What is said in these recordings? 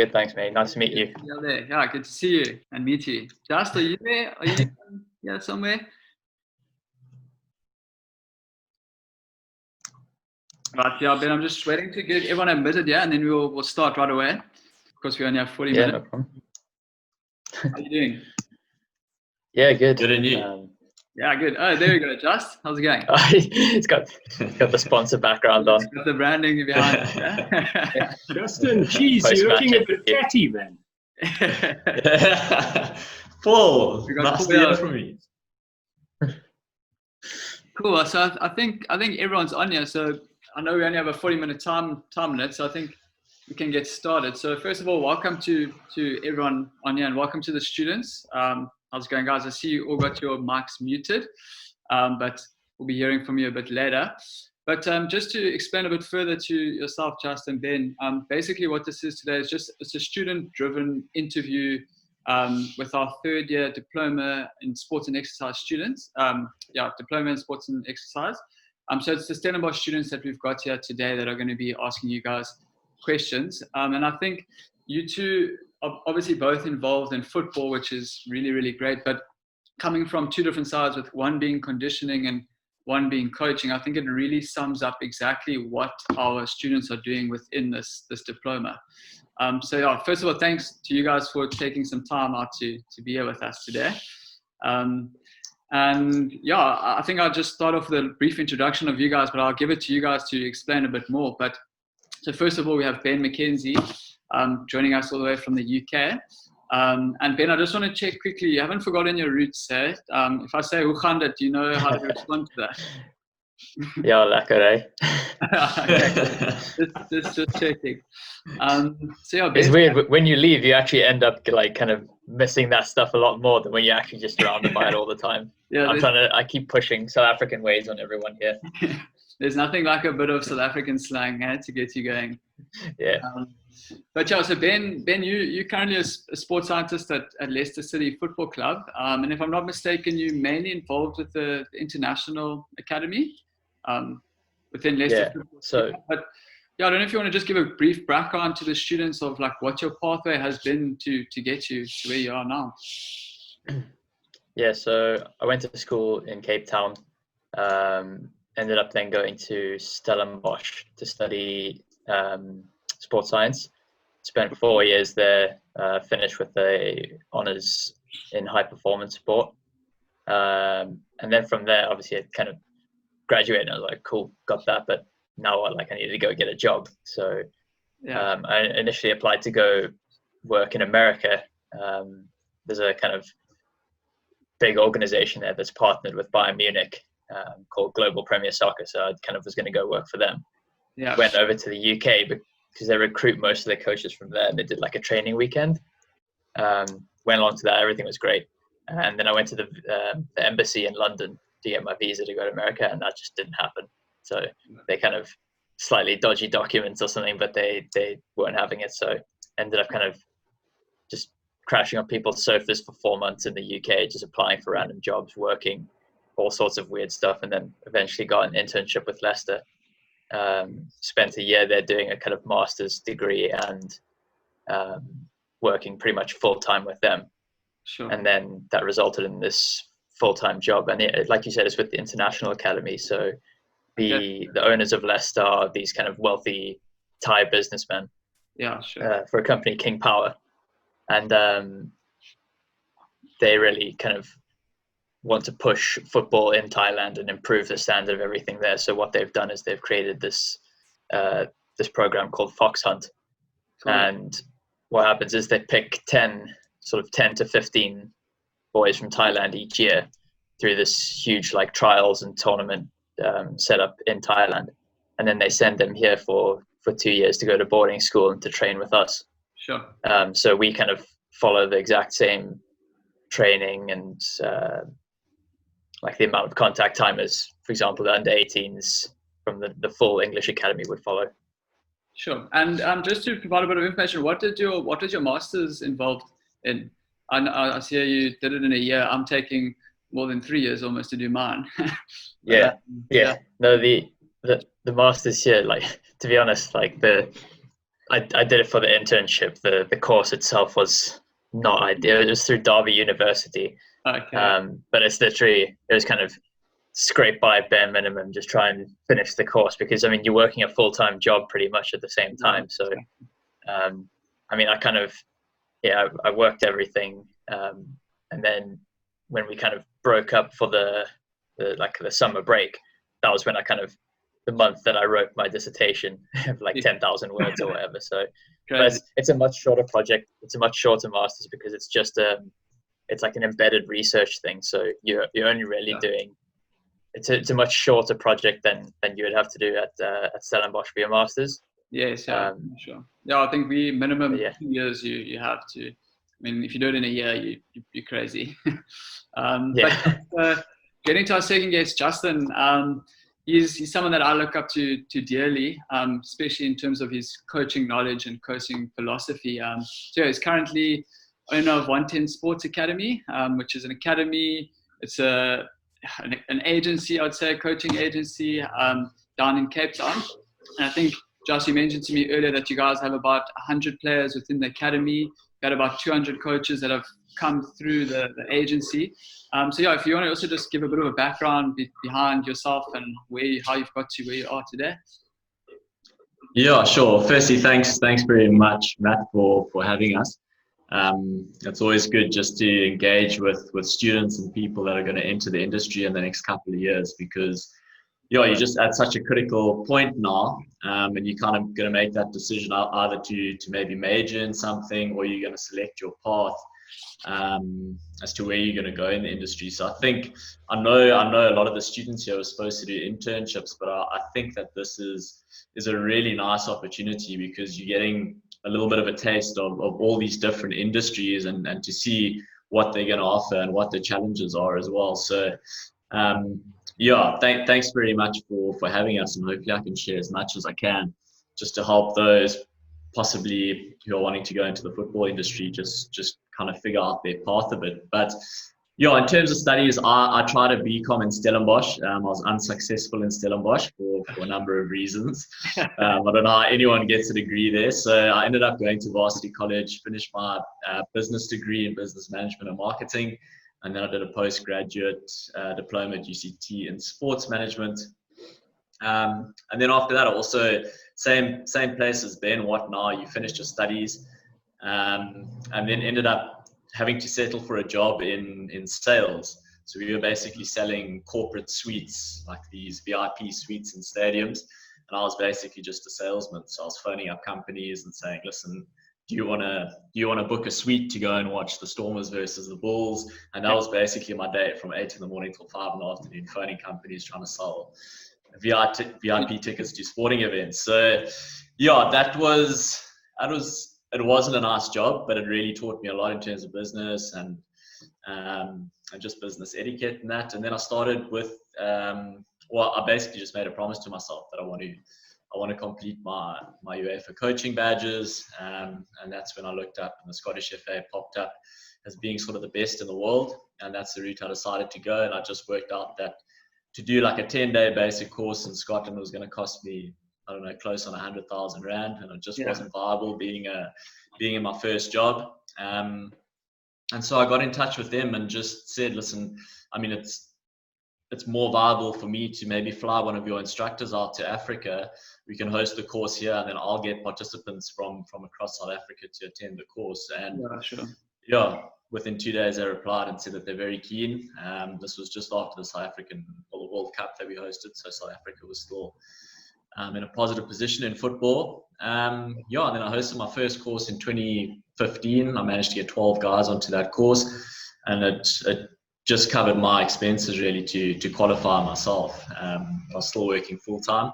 good. Thanks, mate. Nice to meet you. Yeah, good to see you and meet you. Just, are you there? Are you somewhere? Right, yeah, Ben, I'm just waiting to get everyone admitted, and then we'll start right away. Because we only have 40 minutes. No problem. How are you doing? Yeah, good. Good, and you? Yeah, good. Oh, there you go. Just, how's it going? It's got the sponsor background on. Got the branding behind it. Yeah. Justin, geez, you're looking a bit catty, man. Paul, nice to hear from you. Cool. So I think everyone's on here. So I know we only have a 40-minute time limit. So I think we can get started. So first of all, welcome to everyone on here, and welcome to the students. How's it going, guys? I see you all got your mics muted, but we'll be hearing from you a bit later. But just to explain a bit further to yourself, Justin, Ben, basically what this is today is it's a student-driven interview with our third-year diploma in sports and exercise students. Diploma in sports and exercise. So it's the Stellenbosch students that we've got here today that are going to be asking you guys questions. And I think you two are obviously both involved in football, which is really, really great. But coming from two different sides, with one being conditioning and one being coaching, I think it really sums up exactly what our students are doing within this diploma. First of all, thanks to you guys for taking some time out to be here with us today. I think I'll just start off with a brief introduction of you guys, but I'll give it to you guys to explain a bit more. So first of all, we have Ben Mckenzie joining us all the way from the UK. And Ben, I just want to check quickly, you haven't forgotten your roots, eh? If I say Uganda, do you know how to respond to that? Yeah, lekker, Okay, just checking. Ben, it's weird, when you leave, you actually end up like kind of missing that stuff a lot more than when you're actually just surrounded by it all the time. Yeah, I keep pushing South African ways on everyone here. There's nothing like a bit of South African slang to get you going. Yeah. So Ben, you're currently a sports scientist at Leicester City Football Club. And if I'm not mistaken, you're mainly involved with the International Academy within Leicester. Yeah, so... But I don't know if you want to just give a brief background to the students of like what your pathway has been to get you to where you are now. Yeah, so I went to school in Cape Town. Ended up then going to Stellenbosch to study sports science. Spent 4 years there, finished with a honours in high performance sport. And then from there, obviously I kind of graduated and I was like, cool, got that, but now what? Like I needed to go get a job. So I initially applied to go work in America. There's a kind of big organization there that's partnered with Bayern Munich called Global Premier Soccer. So I kind of was going to go work for them. Yeah. Went over to the UK because they recruit most of their coaches from there. And they did like a training weekend. Went along to that. Everything was great. And then I went to the embassy in London to get my visa to go to America, and that just didn't happen. So they kind of slightly dodgy documents or something, but they weren't having it. So ended up kind of just crashing on people's sofas for 4 months in the UK, just applying for random jobs, working all sorts of weird stuff, and then eventually got an internship with Leicester. Spent a year there doing a kind of master's degree and working pretty much full-time with them. Sure. And then that resulted in this full-time job. And like you said, it's with the International Academy. So the owners of Leicester are these kind of wealthy Thai businessmen. Yeah, sure. For a company, King Power. And they really kind of want to push football in Thailand and improve the standard of everything there. So what they've done is they've created this program called Fox Hunt. Cool. And what happens is they pick 10 to 15 boys from Thailand each year through this huge like trials and tournament set up in Thailand. And then they send them here for 2 years to go to boarding school and to train with us. Sure. So we kind of follow the exact same training and like the amount of contact time as, for example, the under 18s from the full English Academy would follow. Sure. And just to provide a bit of information, what did your master's involved in? I see you did it in a year. I'm taking more than 3 years almost to do mine. Yeah. No, the masters here, like, to be honest, like I did it for the internship. The course itself was not ideal. It was through Derby University. Okay. But it's literally, it was kind of scrape by bare minimum, just try and finish the course, because I mean you're working a full-time job pretty much at the same time. So I mean, I kind of, I worked everything, and then when we kind of broke up for the summer break, that was when I kind of, the month that I wrote my dissertation of like 10,000 words or whatever. So but it's a much shorter project. It's a much shorter master's because it's just it's like an embedded research thing. So you're only really doing, it's a much shorter project than you would have to do at Stellenbosch for your masters. Yes, sure. Yeah, I think we minimum 2 years you have to. I mean, if you do it in a year, you're crazy. But getting to our second guest, Justin, he's someone that I look up to dearly, especially in terms of his coaching knowledge and coaching philosophy. So he's currently owner of 110 Sports Academy, which is an academy. It's an agency, I would say, a coaching agency down in Cape Town. And I think, Josh, you mentioned to me earlier that you guys have about 100 players within the academy. You've got about 200 coaches that have come through the agency. So yeah, if you want to also just give a bit of a background behind yourself and how you've got to where you are today. Yeah, sure. Firstly, thanks very much, Matt, for having us. It's always good just to engage with students and people that are going to enter the industry in the next couple of years, because you're just at such a critical point now, and you're kind of going to make that decision either to maybe major in something, or you're going to select your path as to where you're going to go in the industry. So I know a lot of the students here are supposed to do internships, but I think that this is a really nice opportunity, because you're getting a little bit of a taste of all these different industries, and to see what they're going to offer and what the challenges are as well. So thanks very much for having us, and hopefully I can share as much as I can just to help those possibly who are wanting to go into the football industry just kind of figure out their path a bit. But in terms of studies, I tried a BCom in Stellenbosch. I was unsuccessful in Stellenbosch for a number of reasons. I don't know how anyone gets a degree there. So I ended up going to Varsity College, finished my business degree in business management and marketing. And then I did a postgraduate diploma at UCT in sports management. And then after that, I also, same place as Ben, what now? You finished your studies, and then ended up having to settle for a job in sales. So we were basically selling corporate suites, like these VIP suites in stadiums. And I was basically just a salesman. So I was phoning up companies and saying, listen, do you want to book a suite to go and watch the Stormers versus the Bulls? And that was basically my day from 8 in the morning till 5 in the afternoon, phoning companies trying to sell VIP tickets to sporting events. So it wasn't a nice job, but it really taught me a lot in terms of business and just business etiquette and that. And then I started with, I basically just made a promise to myself that I want to complete my UEFA coaching badges. And that's when I looked up, and the Scottish FA popped up as being sort of the best in the world. And that's the route I decided to go. And I just worked out that to do like a 10-day basic course in Scotland was going to cost me, I don't know, close on 100,000 Rand. And it just wasn't viable being in my first job. And so I got in touch with them and just said, listen, I mean, it's more viable for me to maybe fly one of your instructors out to Africa. We can host the course here, and then I'll get participants from across South Africa to attend the course. And within 2 days they replied and said that they're very keen. This was just after the World Cup that we hosted, so South Africa was still in a positive position in football. And then I hosted my first course in 2015. I managed to get 12 guys onto that course, and it just covered my expenses really to qualify myself. I was still working full time.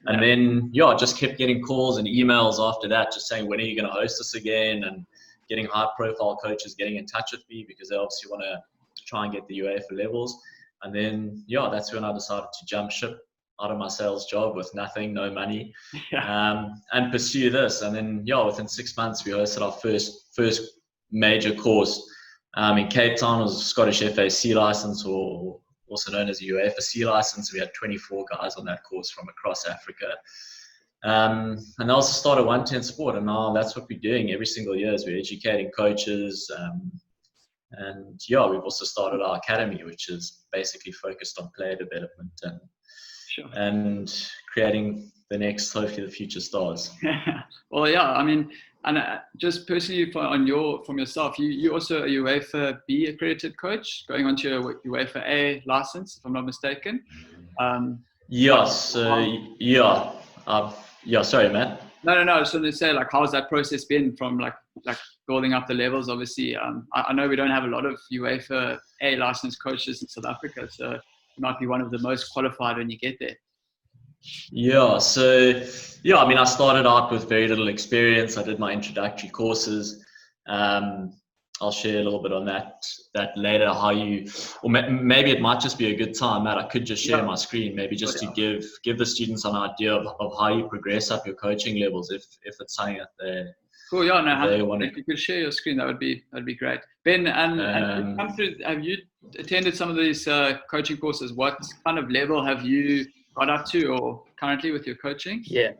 And then, I just kept getting calls and emails after that, just saying, when are you going to host this again? And getting high profile coaches getting in touch with me because they obviously want to try and get the UEFA levels. And then, that's when I decided to jump ship out of my sales job with nothing, no money, and pursue this. And then, within 6 months, we hosted our first major course in Cape Town. It was a Scottish FA C license, or also known as a UEFA C license. We had 24 guys on that course from across Africa. And I also started 110 Sport, and now that's what we're doing every single year. Is we're educating coaches, and yeah, we've also started our academy, which is basically focused on player development and creating the next, hopefully, the future stars. Well, yeah, I mean, and just personally from yourself, you also a UEFA B accredited coach, going on to your UEFA A license, if I'm not mistaken. Sorry, Matt. No. I just wanted to say, like, how's that process been from like building up the levels? Obviously, I know we don't have a lot of UEFA A licensed coaches in South Africa, so you might be one of the most qualified when you get there. Yeah, so I mean, I started out with very little experience. I did my introductory courses. I'll share a little bit on that later. Maybe it might just be a good time, Matt. I could just share my screen, maybe just to give the students an idea of how you progress up your coaching levels, if it's something that they cool. Yeah, no, if you could share your screen, that'd be great. Ben, and have you attended some of these coaching courses? What kind of level have you got up to, or currently with your coaching? Yeah.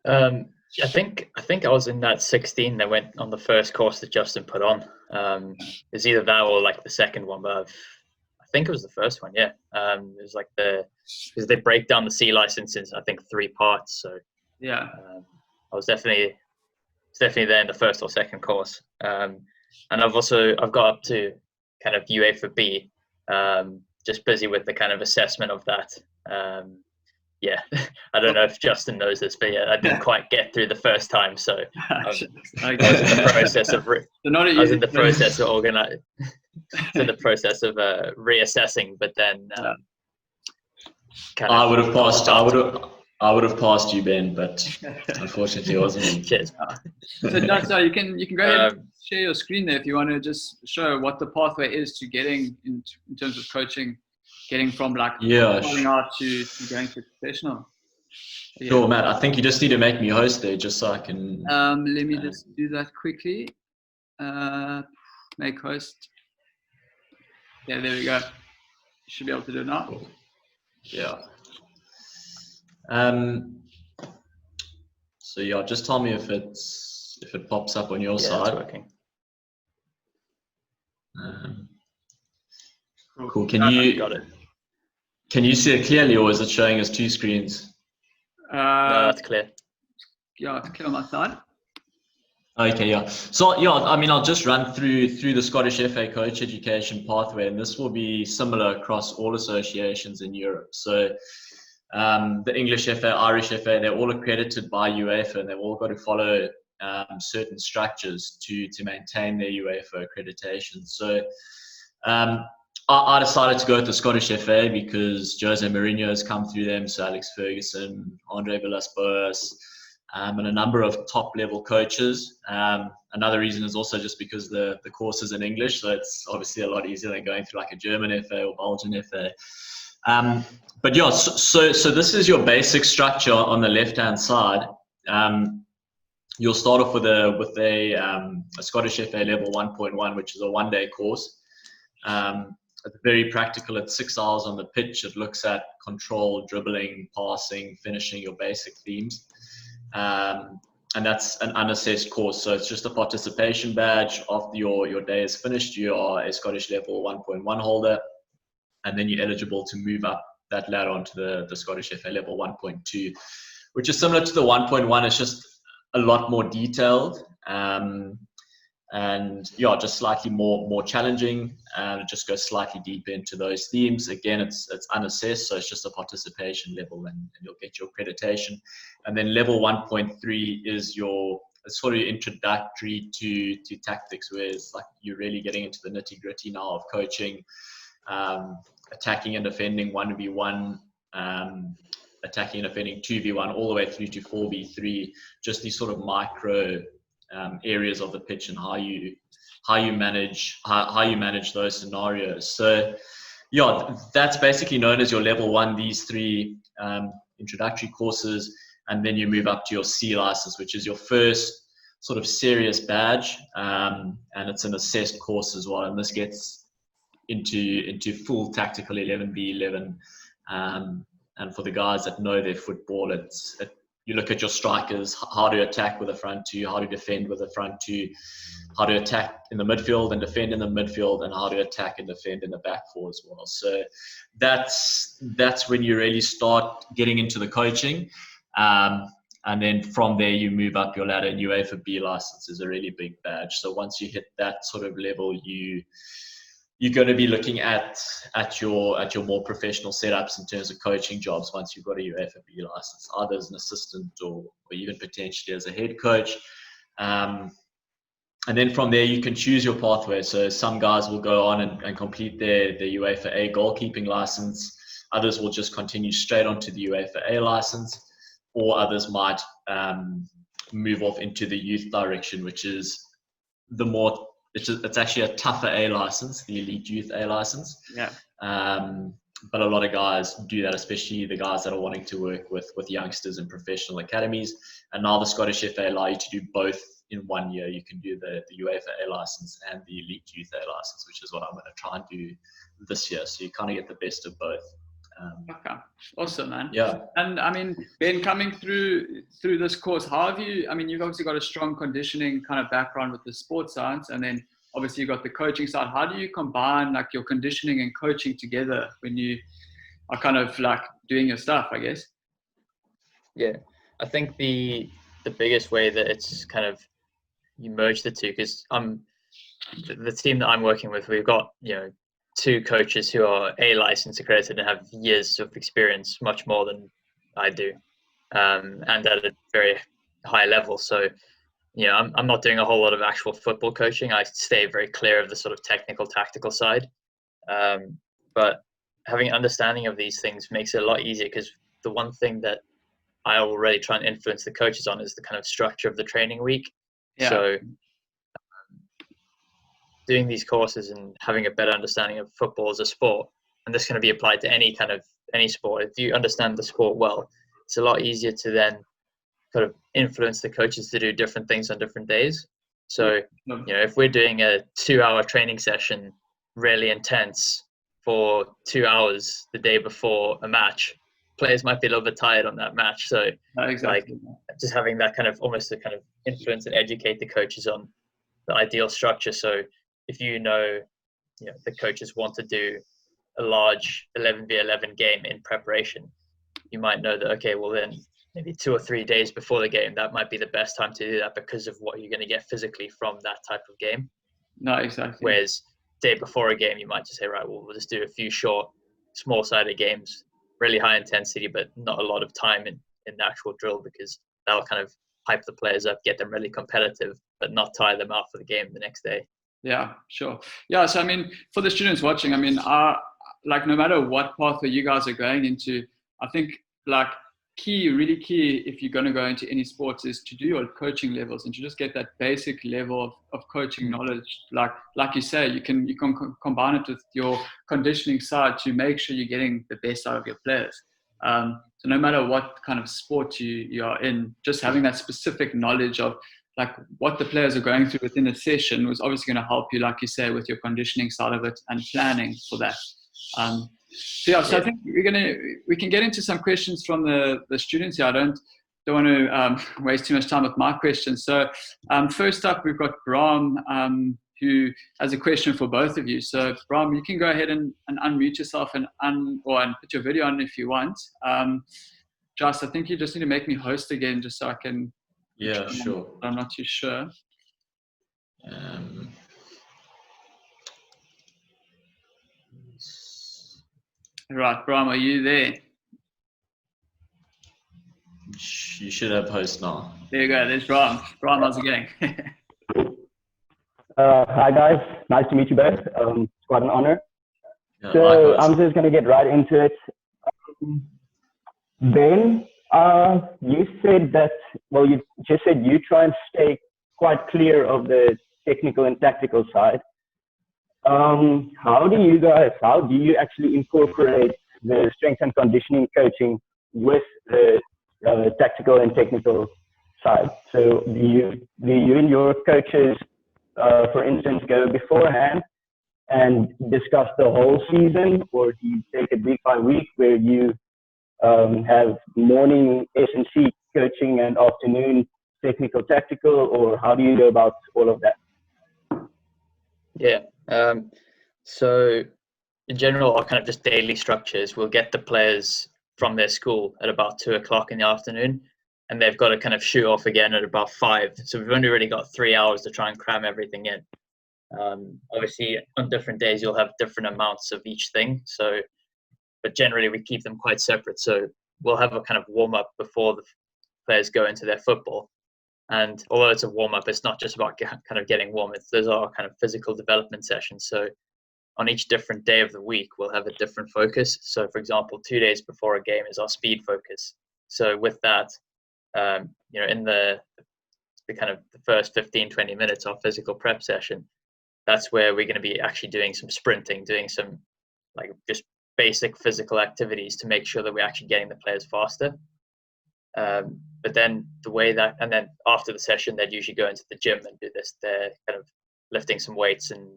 I think I was in that 16 that went on the first course that Justin put on. It's either that or like the second one, but I think it was the first one. Yeah. It was like because they break down the C license in, I think, 3 parts. So yeah, I was definitely there in the first or second course. And I've got up to kind of UEFA B, just busy with the kind of assessment of that. Yeah, I don't know if Justin knows this, but yeah, I didn't quite get through the first time, so I was in the process of reassessing, but then I would have passed you, Ben, but unfortunately, it wasn't me. Cheers. So you can go ahead and share your screen there if you want to just show what the pathway is to getting in terms of coaching. Getting from starting out to going to professional. Yeah. Sure, Matt. I think you just need to make me host there, just so I can. Let me just do that quickly. Make host. Yeah, there we go. You should be able to do it now. Cool. Yeah. So yeah, just tell me if it pops up on your side. It's working. Cool. Got it. Can you see it clearly, or is it showing us 2 screens? No, that's clear. Yeah, it's clear on my side. Okay, yeah. So yeah, I mean, I'll just run through the Scottish FA coach education pathway, and this will be similar across all associations in Europe. So the English FA, Irish FA, they're all accredited by UEFA, and they've all got to follow certain structures to maintain their UEFA accreditation. So I decided to go with the Scottish FA because Jose Mourinho has come through them, so Alex Ferguson, Andre Villas-Boas, and a number of top-level coaches. Another reason is also just because the course is in English, so it's obviously a lot easier than going through like a German FA or Belgian FA. But yeah, so this is your basic structure on the left-hand side. You'll start off with a Scottish FA level 1.1, which is a 1-day course. It's very practical. It's 6 hours on the pitch. It looks at control, dribbling, passing, finishing, your basic themes. And that's an unassessed course. So it's just a participation badge. After your day is finished, you are a Scottish level 1.1 holder. And then you're eligible to move up that ladder onto the Scottish FA level 1.2, which is similar to the 1.1. It's just a lot more detailed. And yeah, just slightly more challenging, and it just goes slightly deeper into those themes. Again, it's unassessed, so it's just a participation level, and you'll get your accreditation. And then level 1.3 is your sort of introductory to tactics, where it's like you're really getting into the nitty gritty now of coaching, attacking and defending 1v1, attacking and defending 2v1, all the way through to 4v3. Just these sort of micro areas of the pitch and how you manage those scenarios. So yeah, that's basically known as your level 1, these 3 introductory courses, and then you move up to your C license, which is your first sort of serious badge, and it's an assessed course as well, and this gets into full tactical 11v11, and for the guys that know their football, you look at your strikers, how to attack with a front two, how to defend with a front two, how to attack in the midfield and defend in the midfield, and how to attack and defend in the back four as well. So that's when you really start getting into the coaching. And then from there, you move up your ladder, and UEFA B license is a really big badge. So once you hit that sort of level, you're going to be looking at your more professional setups in terms of coaching jobs once you've got a UEFA B license, either as an assistant or even potentially as a head coach. And then from there, you can choose your pathway. So some guys will go on and complete their UEFA A goalkeeping license. Others will just continue straight onto the UEFA A license, or others might move off into the youth direction, which is it's actually a tougher A license, the elite youth A license. Yeah. But a lot of guys do that, especially the guys that are wanting to work with youngsters in professional academies. And now the Scottish FA allow you to do both in 1 year. You can do the UEFA A license and the elite youth A license, which is what I'm going to try and do this year. So you kind of get the best of both. Okay, awesome, man. Yeah. And I mean, Ben, coming through this course, how have you? I mean, you've obviously got a strong conditioning kind of background with the sports science, and then obviously you've got the coaching side. How do you combine like your conditioning and coaching together when you are kind of like doing your stuff, I guess? Yeah, I think the biggest way that it's kind of you merge the two, because the team that I'm working with, we've got 2 coaches who are A license accredited and have years of experience, much more than I do, and at a very high level. So, I'm not doing a whole lot of actual football coaching. I stay very clear of the sort of technical, tactical side. But having an understanding of these things makes it a lot easier, because the one thing that I already try and influence the coaches on is the kind of structure of the training week. Yeah. So doing these courses and having a better understanding of football as a sport, and this can be applied to any sport. If you understand the sport well, it's a lot easier to then kind of influence the coaches to do different things on different days. So, if we're doing a 2-hour training session, really intense, for 2 hours the day before a match, players might be a little bit tired on that match. So exactly. Like just having that kind of almost to kind of influence and educate the coaches on the ideal structure. So if the coaches want to do a large 11v11 game in preparation, you might know that, okay, well then maybe 2 or 3 days before the game, that might be the best time to do that, because of what you're going to get physically from that type of game. No, exactly. Whereas day before a game, you might just say, right, well, we'll just do a few short, small-sided games, really high intensity, but not a lot of time in the actual drill, because that'll kind of hype the players up, get them really competitive, but not tire them out for the game the next day. Yeah, sure. Yeah, so I mean, for the students watching, I mean, no matter what pathway you guys are going into, I think really key if you're going to go into any sports is to do your coaching levels and to just get that basic level of coaching knowledge. Like you say, you can combine it with your conditioning side to make sure you're getting the best out of your players. So no matter what kind of sport you are in, just having that specific knowledge of like what the players are going through within a session was obviously going to help you, like you say, with your conditioning side of it and planning for that. So I think we can get into some questions from the students here. I don't want to waste too much time with my questions. So first up, we've got Brahm, who has a question for both of you. So Brahm, you can go ahead and unmute yourself and put your video on if you want. Josh, I think you just need to make me host again, just so I can. Yeah, sure. I'm not too sure. Right, Brahm, are you there? You should have host now. There you go. There's Brahm. Brahm, how's it going? Hi guys, nice to meet you both. It's quite an honor. Yeah, so likewise. I'm just going to get right into it. Ben, you said that, you just said you try and stay quite clear of the technical and tactical side. How do you actually incorporate the strength and conditioning coaching with the tactical and technical side? So do you and your coaches, for instance, go beforehand and discuss the whole season, or do you take it week by week where you have morning S&C coaching and afternoon technical tactical, or how do you go about all of that? Yeah. So in general, our kind of just daily structures, we'll get the players from their school at about 2 o'clock in the afternoon, and they've got to kind of shoot off again at about 5. So we've only really got 3 hours to try and cram everything in. Obviously, on different days, you'll have different amounts of each thing. So, but generally, we keep them quite separate. So we'll have a kind of warm up before the players go into their football. And although it's a warm up, it's not just about kind of getting warm. Those are kind of physical development sessions. So on each different day of the week, we'll have a different focus. So, for example, 2 days before a game is our speed focus. So with that, in the kind of the first 15, 20 minutes, our physical prep session, that's where we're going to be actually doing some sprinting, doing some like just basic physical activities to make sure that we're actually getting the players faster. But then and then after the session, they'd usually go into the gym and do this. They're kind of lifting some weights and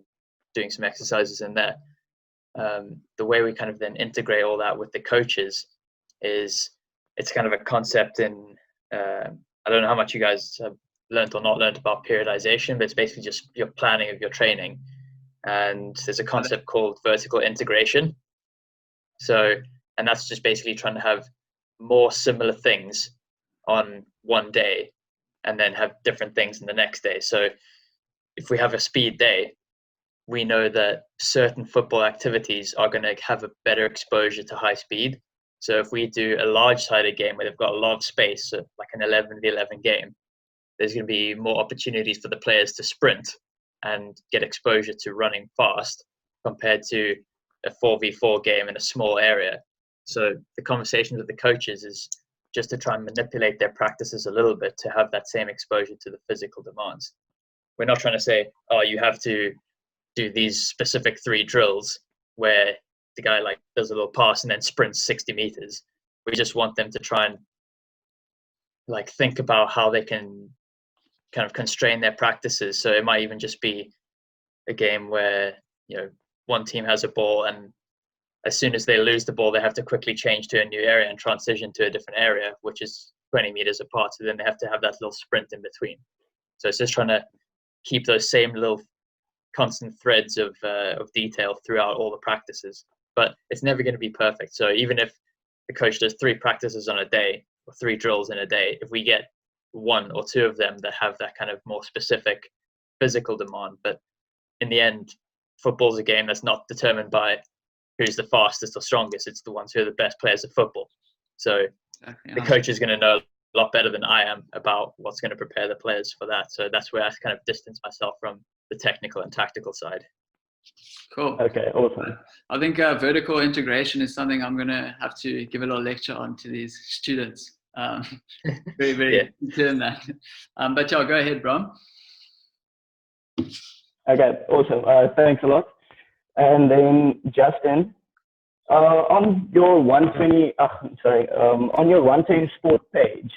doing some exercises in there. The way we kind of then integrate all that with the coaches is it's kind of a concept in, I don't know how much you guys have learned or not learned about periodization, but it's basically just your planning of your training. And there's a concept called vertical integration. So, and that's just basically trying to have more similar things on one day and then have different things in the next day. So if we have a speed day, we know that certain football activities are going to have a better exposure to high speed. So if we do a large-sided game where they've got a lot of space, so like an 11v11 game, there's going to be more opportunities for the players to sprint and get exposure to running fast compared to a 4v4 game in a small area. So the conversations with the coaches is just to try and manipulate their practices a little bit to have that same exposure to the physical demands. We're not trying to say, oh, you have to do these specific 3 drills where the guy like does a little pass and then sprints 60 meters. We just want them to try and like think about how they can kind of constrain their practices. So it might even just be a game where, one team has a ball and as soon as they lose the ball, they have to quickly change to a new area and transition to a different area, which is 20 meters apart. So then they have to have that little sprint in between. So it's just trying to keep those same little constant threads of detail throughout all the practices. But it's never going to be perfect. So even if the coach does 3 practices on a day or 3 drills in a day, if we get 1 or 2 of them that have that kind of more specific physical demand, but in the end, football's a game that's not determined by who's the fastest or strongest. It's the ones who are the best players of football. So the coach is going to know a lot better than I am about what's going to prepare the players for that. So that's where I kind of distance myself from the technical and tactical side. Cool. Okay, awesome. I think vertical integration is something I'm going to have to give a little lecture on to these students. Very, very clear in that. But yeah, go ahead, Bram. Okay, awesome. Thanks a lot. And then Justin, on your 110 sport page,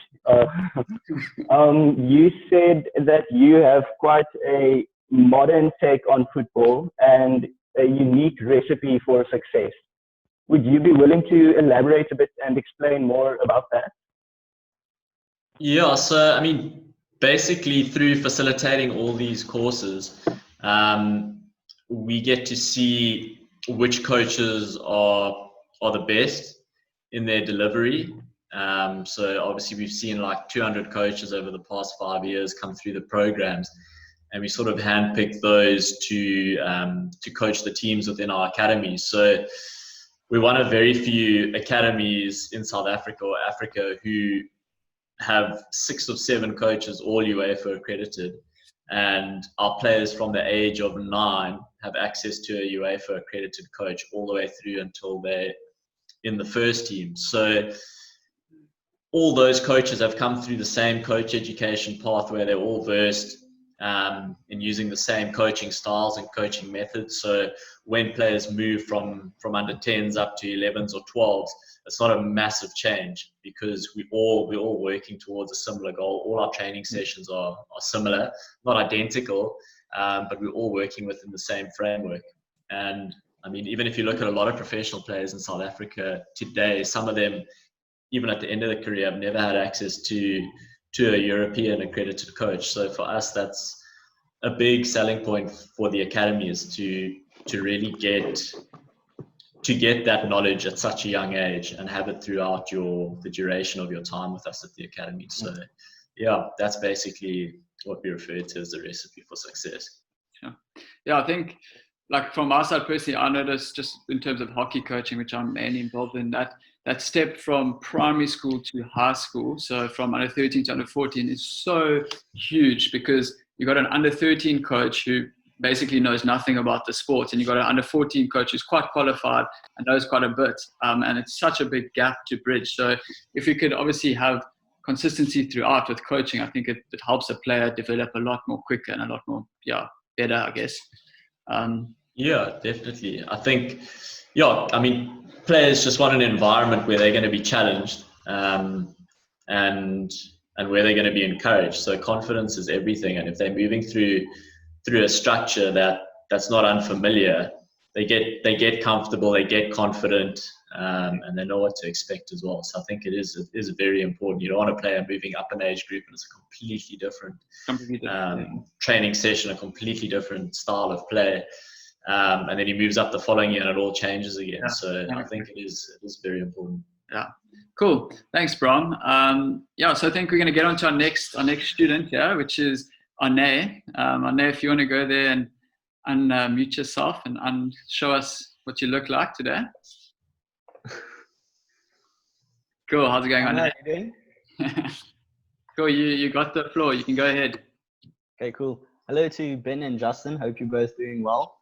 you said that you have quite a modern take on football and a unique recipe for success. Would you be willing to elaborate a bit and explain more about that? Yeah, so I mean, basically through facilitating all these courses, we get to see which coaches are the best in their delivery. So obviously we've seen like 200 coaches over the past 5 years come through the programs, and we sort of handpick those to coach the teams within our academies. So we're one of very few academies in South Africa or Africa who have 6 or 7 coaches, all UEFA accredited, and our players from the age of 9 have access to a UEFA accredited coach all the way through until they're in the first team. So all those coaches have come through the same coach education path where they're all versed in using the same coaching styles and coaching methods. So when players move from under 10s up to 11s or 12s, it's not a massive change because we're all working towards a similar goal. All our training sessions are similar, not identical, but we're all working within the same framework. And I mean, even if you look at a lot of professional players in South Africa today, some of them even at the end of the career, I've never had access to a European accredited coach. So for us, that's a big selling point for the academy, is to really get that knowledge at such a young age and have it throughout the duration of your time with us at the academy. So yeah, that's basically what we refer to as the recipe for success. Yeah, I think, like from our side personally, I noticed just in terms of hockey coaching, which I'm mainly involved in, that step from primary school to high school, so from under 13 to under 14, is so huge, because you got an under 13 coach who basically knows nothing about the sport, and you got an under 14 coach who's quite qualified and knows quite a bit, and it's such a big gap to bridge. So if you could obviously have consistency throughout with coaching, I think it helps a player develop a lot more quicker and a lot more better, I guess. Yeah, definitely. I think, I mean, players just want an environment where they're going to be challenged, and where they're going to be encouraged. So confidence is everything. And if they're moving through a structure that's not unfamiliar, they get comfortable, they get confident, and they know what to expect as well. So I think it is very important. You don't want a player moving up an age group and it's a completely different training session, a completely different style of play. And then he moves up the following year and it all changes again. I think it is very important. Yeah, cool. Thanks, Bram. So I think we're going to get on to our next student here, which is Arne. Arne, if you want to go there and unmute yourself and show us what you look like today. Cool. How's it going, Arne? How are you doing? Cool. You got the floor. You can go ahead. Okay, cool. Hello to Ben and Justin. Hope you're both doing well.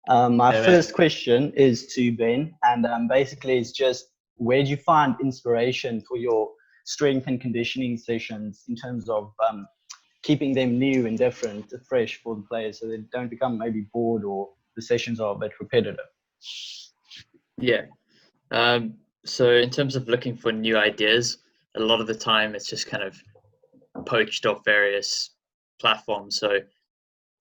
My first question is to Ben, and basically it's just, where do you find inspiration for your strength and conditioning sessions in terms of keeping them new and different, fresh for the players, so they don't become maybe bored or the sessions are a bit repetitive? Yeah. So in terms of looking for new ideas, a lot of the time it's just kind of poached off various platforms. So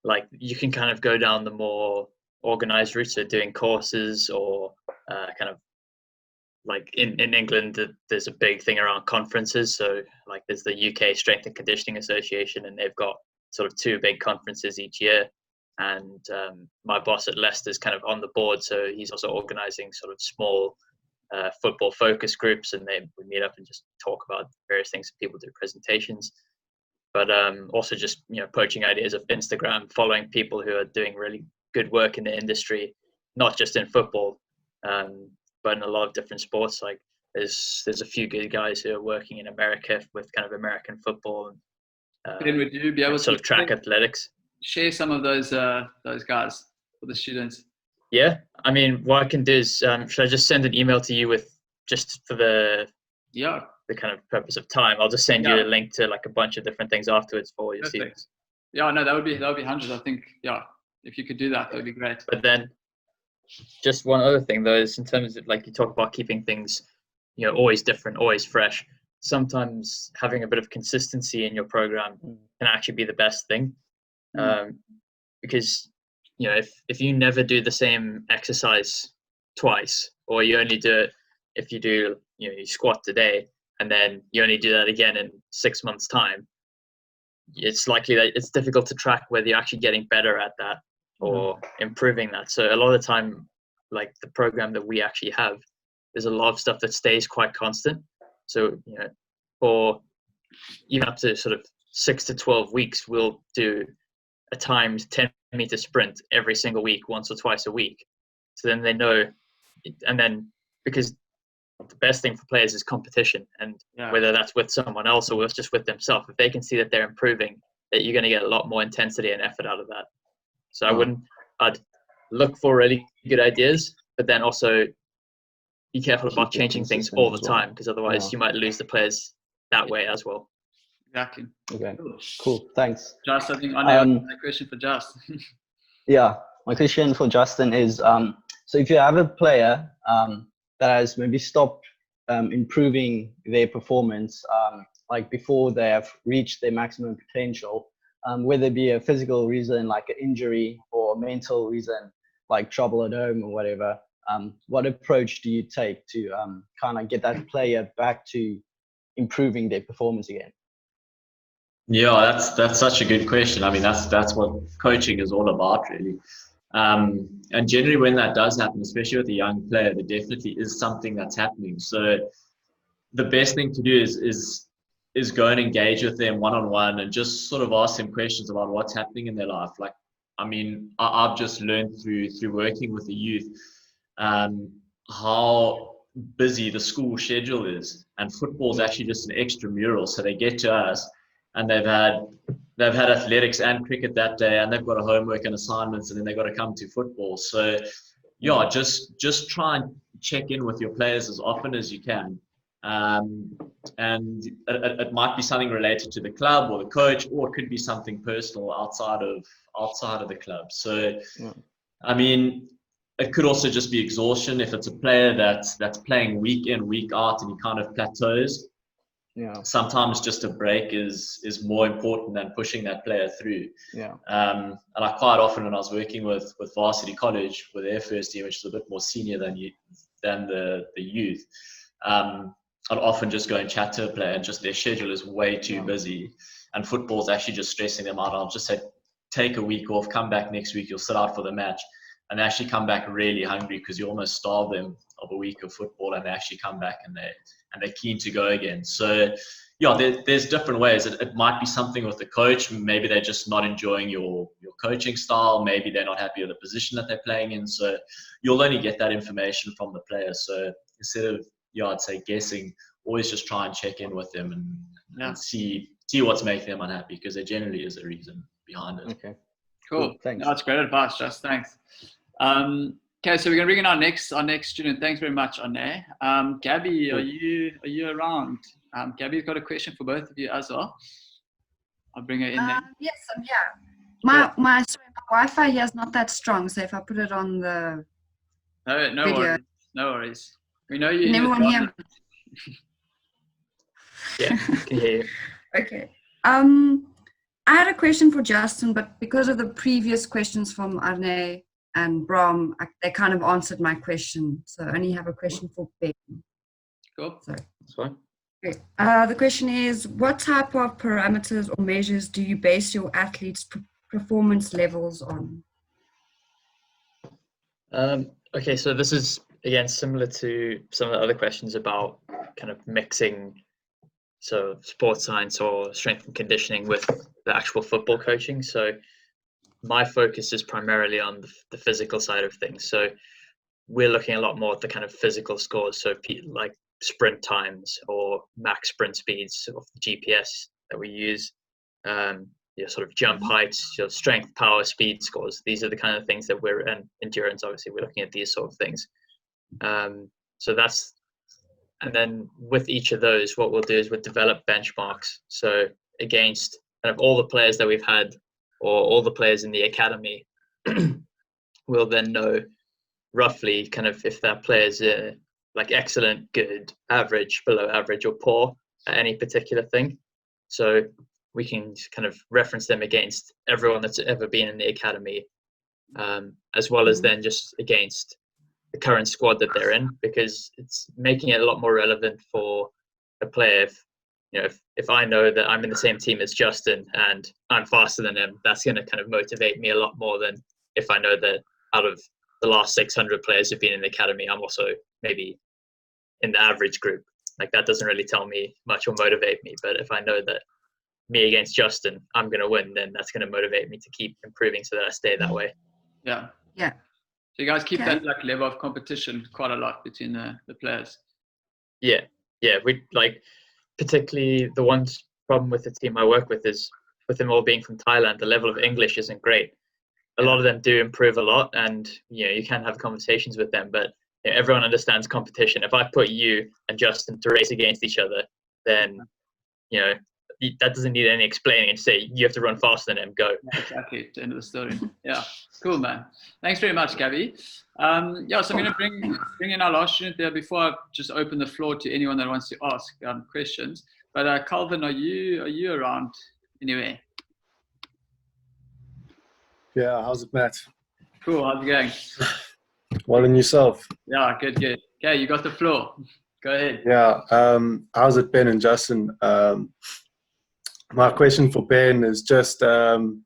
like you can kind of go down the more organized route, so doing courses, or kind of like in England, there's a big thing around conferences. So like there's the UK Strength and Conditioning Association, and they've got sort of 2 big conferences each year. And my boss at Leicester is kind of on the board, so he's also organizing sort of small football focus groups, and we meet up and just talk about various things. People do presentations, but also just poaching ideas of Instagram, following people who are doing really good work in the industry, not just in football, but in a lot of different sports. Like there's a few good guys who are working in America with kind of American football, and would you be able sort to of track athletics? Share some of those guys for the students? Yeah, I mean, what I can do is, should I just send an email to you with, just for the kind of purpose of time, I'll just send you a link to like a bunch of different things afterwards for your students. Yeah, no, that would be 100. I think, if you could do that, that would be great. But then, just one other thing though is, in terms of like you talk about keeping things, always different, always fresh. Sometimes having a bit of consistency in your program can actually be the best thing, because if you never do the same exercise twice, or you only do it if you do you squat today and then you only do that again in 6 months' time, it's likely that it's difficult to track whether you're actually getting better at that or improving that. So a lot of the time, like the program that we actually have, there's a lot of stuff that stays quite constant. So for even up to sort of 6 to 12 weeks, we'll do a timed 10-meter sprint every single week, once or twice a week. So then they know, and then because the best thing for players is competition, and whether that's with someone else or just with themselves, if they can see that they're improving, that you're going to get a lot more intensity and effort out of that. So I'd look for really good ideas, but then also be careful about changing things all the time, because otherwise you might lose the players that way as well. Exactly. Okay, cool, thanks. Just, I think I have a question for Just. Yeah, my question for Justin is, so if you have a player that has maybe stopped improving their performance, like before they have reached their maximum potential, whether it be a physical reason like an injury or a mental reason like trouble at home or whatever, what approach do you take to kind of get that player back to improving their performance again? Yeah, that's such a good question. I mean, that's what coaching is all about, really. And generally, when that does happen, especially with a young player, there definitely is something that's happening. So the best thing to do is go and engage with them one-on-one and just sort of ask them questions about what's happening in their life. Like, I mean, I've just learned through working with the youth how busy the school schedule is, and football is actually just an extramural. So they get to us, and they've had athletics and cricket that day, and they've got a homework and assignments, and then they've got to come to football. So yeah, just try and check in with your players as often as you can. And it might be something related to the club or the coach, or it could be something personal outside of the club. So I mean, it could also just be exhaustion. If it's a player that's playing week in, week out, and he kind of plateaus, sometimes just a break is more important than pushing that player through. And I quite often, when I was working with Varsity College with their first year, which is a bit more senior than the youth, I'd often just go and chat to a player, and just their schedule is way too busy, and football's actually just stressing them out. I'll just say, take a week off, come back next week, you'll sit out for the match, and they actually come back really hungry, because you almost starve them of a week of football, and they actually come back and they're keen to go again. So yeah, there's different ways. It might be something with the coach. Maybe they're just not enjoying your coaching style. Maybe they're not happy with the position that they're playing in. So you'll only get that information from the player. So instead of, I'd say, guessing, always just try and check in with them and see what's making them unhappy, because there generally is a reason behind it. Okay, cool. Thanks. That's great advice, Just. Thanks. Okay, so we're gonna bring in our next student. Thanks very much, Arne. Gabby, are you around? Gabby's got a question for both of you as well. I'll bring her in there. Yes, I'm here. My Wi-Fi here is not that strong, so if I put it on the No video, no worries. We know you. can everyone hear me? Yeah, can hear you. Okay. I had a question for Justin, but because of the previous questions from Arne and Bram, they kind of answered my question. So I only have a question for Ben. Cool. Sorry. That's fine. Okay. The question is, what type of parameters or measures do you base your athletes' performance levels on? Okay, so this is, again, similar to some of the other questions about kind of mixing sports science or strength and conditioning with the actual football coaching. So my focus is primarily on the physical side of things. So we're looking a lot more at the kind of physical scores. So like sprint times or max sprint speeds of the GPS that we use, sort of jump heights, your strength, power, speed scores. These are the kind of things that we're, and endurance, obviously, we're looking at these sort of things. So that's, and then with each of those, what we'll do is we'll develop benchmarks. So against kind of all the players that we've had, or all the players in the academy, we'll then know roughly kind of if that player's like excellent, good, average, below average, or poor at any particular thing. So we can kind of reference them against everyone that's ever been in the academy, as well as then just against the current squad that they're in, because it's making it a lot more relevant for a player. If I know that I'm in the same team as Justin and I'm faster than him, that's going to kind of motivate me a lot more than if I know that out of the last 600 players who've been in the academy, I'm also maybe in the average group. Like, that doesn't really tell me much or motivate me. But if I know that me against Justin, I'm going to win, then that's going to motivate me to keep improving so that I stay that way. Yeah. Yeah. So you guys keep that like level of competition quite a lot between the players. Yeah. We like, particularly the one problem with the team I work with is, with them all being from Thailand, the level of English isn't great. A lot of them do improve a lot, and you can have conversations with them, but everyone understands competition. If I put you and Justin to race against each other, then that doesn't need any explaining, and say you have to run faster than him. Go. Yeah, exactly. It's the end of the story. Yeah. Cool, man. Thanks very much, Gabby. So I'm going to bring in our last student there before I just open the floor to anyone that wants to ask questions. But Calvin, are you around anywhere? Yeah, how's it, Matt? Cool. How's it going? Well, and yourself? Yeah, good. Okay, you got the floor. Go ahead. Yeah. How's it, Ben and Justin? My question for Ben is just in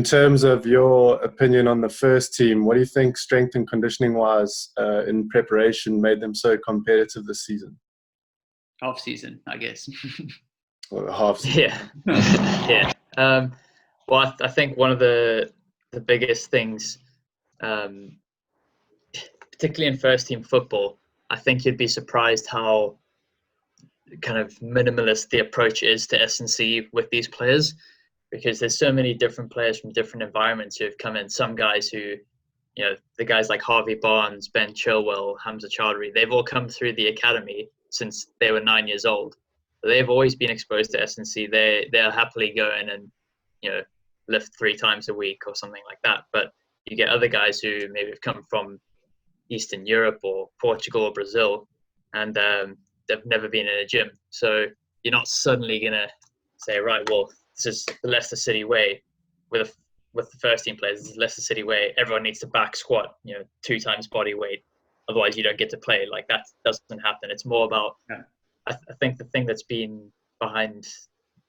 terms of your opinion on the first team, what do you think strength and conditioning wise in preparation made them so competitive this season? Half season, I guess. Or the half season? Yeah. Well, I think one of the biggest things, particularly in first team football, I think you'd be surprised how kind of minimalist the approach is to S&C with these players, because there's so many different players from different environments who have come in. Some guys who, the guys like Harvey Barnes, Ben Chilwell, Hamza Chowdhury, they've all come through the academy since they were 9 years old. They've always been exposed to S&C. They'll happily go in and, lift 3 times a week or something like that. But you get other guys who maybe have come from Eastern Europe or Portugal or Brazil, and they've never been in a gym. So you're not suddenly going to say, right, well, this is the Leicester City way with the first team players. This is Leicester City way. Everyone needs to back squat, 2 times body weight. Otherwise, you don't get to play. Like, that doesn't happen. It's more about, I think the thing that's been behind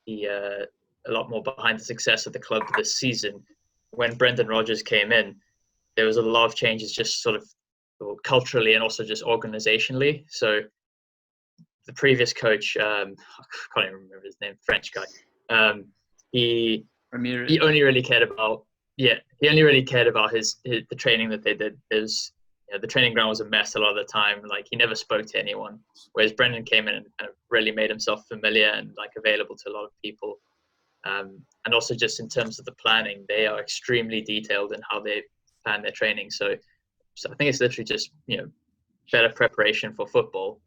a lot more behind the success of the club this season, when Brendan Rodgers came in, there was a lot of changes just sort of culturally and also just organizationally. So the previous coach, I can't even remember his name, French guy, he only really cared about the training that they did. The training ground was a mess a lot of the time. Like, he never spoke to anyone, whereas Brendan came in and really made himself familiar and like available to a lot of people. And also just in terms of the planning, they are extremely detailed in how they plan their training. So I think it's literally just, better preparation for football.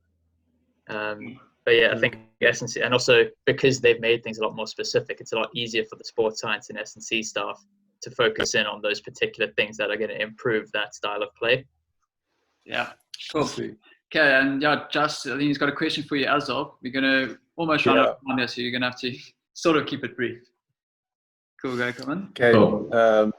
But yeah, I think S&C, and also because they've made things a lot more specific, it's a lot easier for the sports science and S&C staff to focus in on those particular things that are going to improve that style of play. Yeah, cool. Okay, and Just, I think he's got a question for you as well. We're going to almost run out of time here, so you're going to have to sort of keep it brief. Cool, go, come on. Okay. Cool.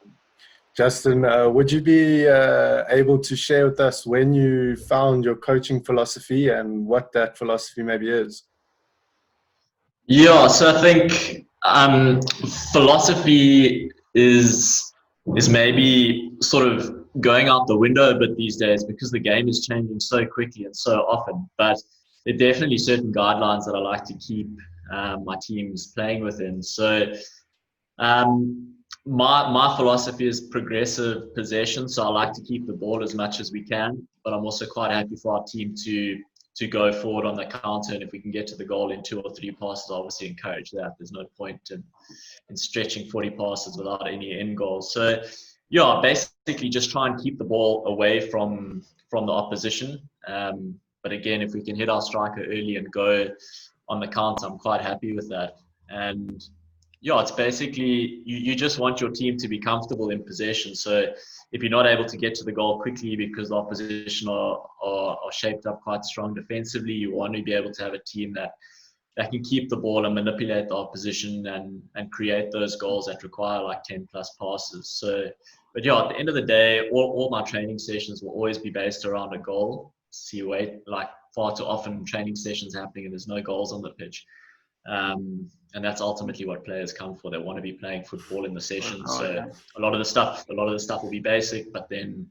Justin, would you be able to share with us when you found your coaching philosophy and what that philosophy maybe is? Yeah, so I think philosophy is maybe sort of going out the window a bit these days because the game is changing so quickly and so often. But there are definitely certain guidelines that I like to keep my teams playing within. So my philosophy is progressive possession, so I like to keep the ball as much as we can, but I'm also quite happy for our team to go forward on the counter, and if we can get to the goal in 2 or 3 passes, I obviously encourage that. There's no point in stretching 40 passes without any end goals. So yeah, basically just try and keep the ball away from the opposition. But again, if we can hit our striker early and go on the counter, I'm quite happy with that. And yeah, it's basically you just want your team to be comfortable in possession. So if you're not able to get to the goal quickly because the opposition are shaped up quite strong defensively, you want to be able to have a team that can keep the ball and manipulate the opposition and create those goals that require like 10 plus passes. So, but yeah, at the end of the day, all my training sessions will always be based around a goal. Like far too often training sessions happening and there's no goals on the pitch. And that's ultimately what players come for. They want to be playing football in the session. A lot of the stuff will be basic, but then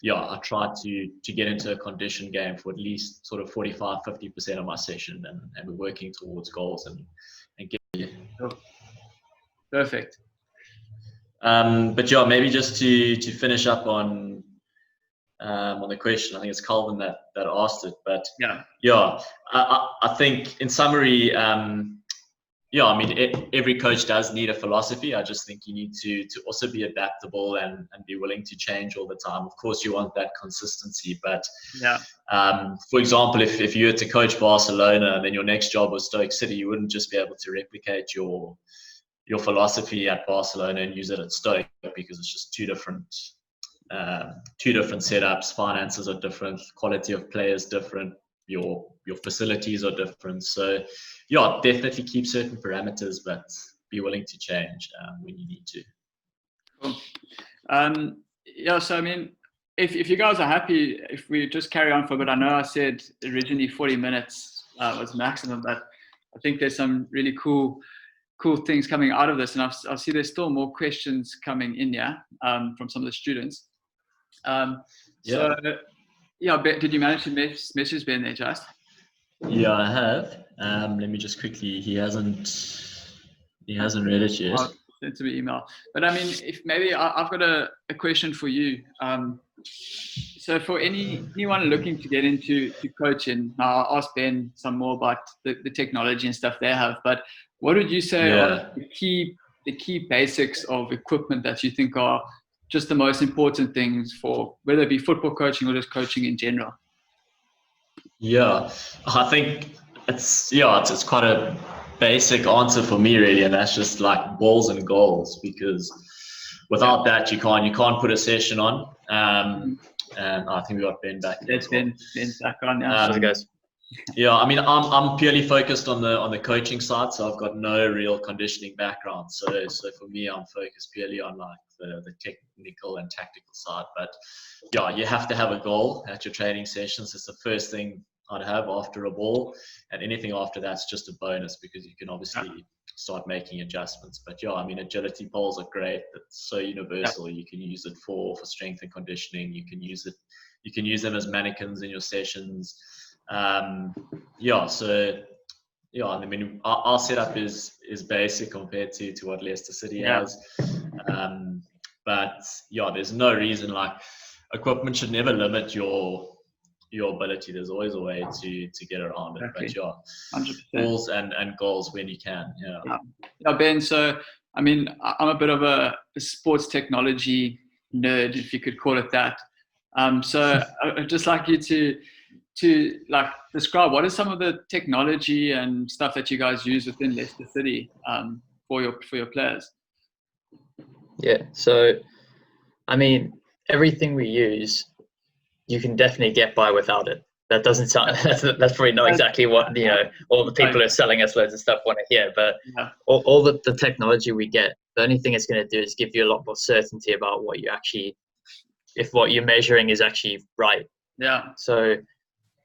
I try to get into a condition game for at least sort of 45-50% of my session, and we're working towards goals and get. Perfect. But yeah, maybe just to finish up on the question, I think it's Calvin that asked it, but I think in summary, I mean, every coach does need a philosophy. I just think you need to also be adaptable and be willing to change all the time. Of course, you want that consistency, but for example, if you were to coach Barcelona and then your next job was Stoke City, you wouldn't just be able to replicate your philosophy at Barcelona and use it at Stoke because it's just two different setups. Finances are different, quality of players different, your facilities are different. So definitely keep certain parameters, but be willing to change when you need to. Cool. So I mean, if you guys are happy, if we just carry on for a bit, I know I said originally 40 minutes was maximum, but I think there's some really cool things coming out of this, and I see there's still more questions coming in here from some of the students. So yeah, did you manage to message Ben there, Just? Yeah, I have. Let me just quickly. He hasn't read it yet. I'll send to me email. But I mean, if maybe I've got a question for you. So for anyone looking to get into coaching, now I'll ask Ben some more about the technology and stuff they have. But what would you say are the key basics of equipment that you think are just the most important things for whether it be football coaching or just coaching in general? Yeah, I think it's quite a basic answer for me really, and that's just like balls and goals, because without that you can't put a session on. And I think we got Ben back. That's Ben's back on now. Guys. Yeah, I mean, I'm purely focused on the coaching side, so I've got no real conditioning background. So for me, I'm focused purely on like the technical and tactical side. But yeah, you have to have a goal at your training sessions. It's the first thing I'd have after a ball, and anything after that's just a bonus, because you can obviously start making adjustments. But yeah, I mean, agility poles are great. It's so universal. You can use it for strength and conditioning. You can use them as mannequins in your sessions. I mean, our setup is basic compared to what Leicester City has. But yeah, there's no reason, like, equipment should never limit your ability. There's always a way to get around it. Exactly. But 100%. balls and goals when you can. Yeah, Ben, so I mean, I'm a bit of a sports technology nerd, if you could call it that. So I'd just like you to like describe what is some of the technology and stuff that you guys use within Leicester City for your players. Yeah, so I mean, everything we use, you can definitely get by without it. That doesn't sound that's probably not exactly what all the people who are selling us loads of stuff want to hear, but all the technology we get, the only thing it's going to do is give you a lot more certainty about what what you're measuring is actually right. Yeah. So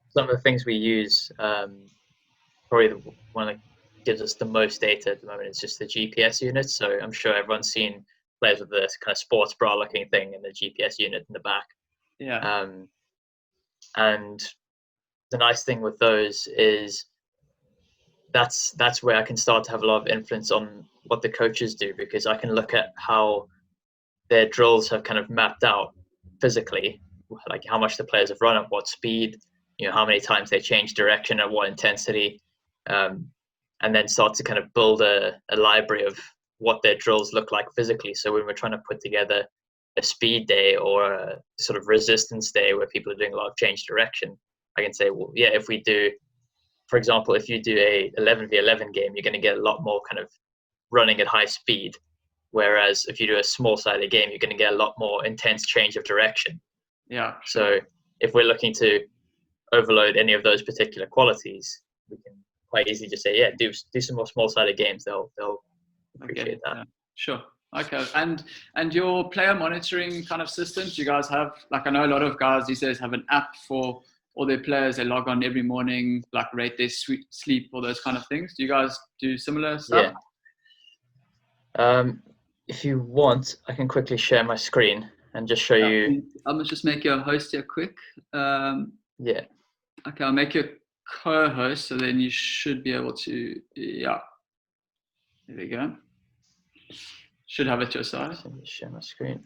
some of the things we use, probably the one that gives us the most data at the moment is just the GPS unit. So I'm sure everyone's seen players with this kind of sports bra looking thing and the GPS unit in the back. Yeah. And the nice thing with those is that's where I can start to have a lot of influence on what the coaches do, because I can look at how their drills have kind of mapped out physically, like how much the players have run at what speed, how many times they change direction at what intensity, and then start to kind of build a library of what their drills look like physically. So when we're trying to put together a speed day or a sort of resistance day where people are doing a lot of change direction, I can say, well, yeah, if we do, for example, if you do a 11v11 game, you're going to get a lot more kind of running at high speed. Whereas if you do a small-sided game, you're going to get a lot more intense change of direction. Yeah. So if we're looking to overload any of those particular qualities, we can quite easily just say, yeah, do some more small-sided games. They'll appreciate that. Yeah. Sure. Okay. And your player monitoring kind of systems, you guys have, like, I know a lot of guys these days have an app for all their players. They log on every morning, like rate their sleep, all those kind of things. Do you guys do similar stuff? Yeah. If you want, I can quickly share my screen and just show you. I'm going to just make you a host here quick. Yeah. Okay, I'll make you a co-host, so then you should be able to, yeah. There we go. Should have it to your side. Let me share my screen.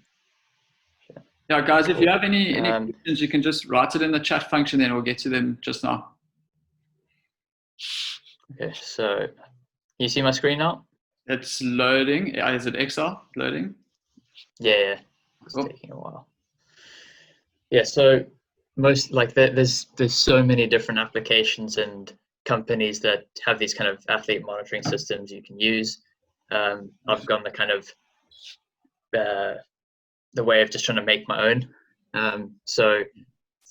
Yeah, guys, if you have any questions, you can just write it in the chat function, then we'll get to them just now. Okay, so you see my screen now? It's loading. Is it Excel loading? Yeah. It's taking a while. Yeah, so there's so many different applications and companies that have these kind of athlete monitoring systems you can use. I've gone the kind of the way of just trying to make my own. So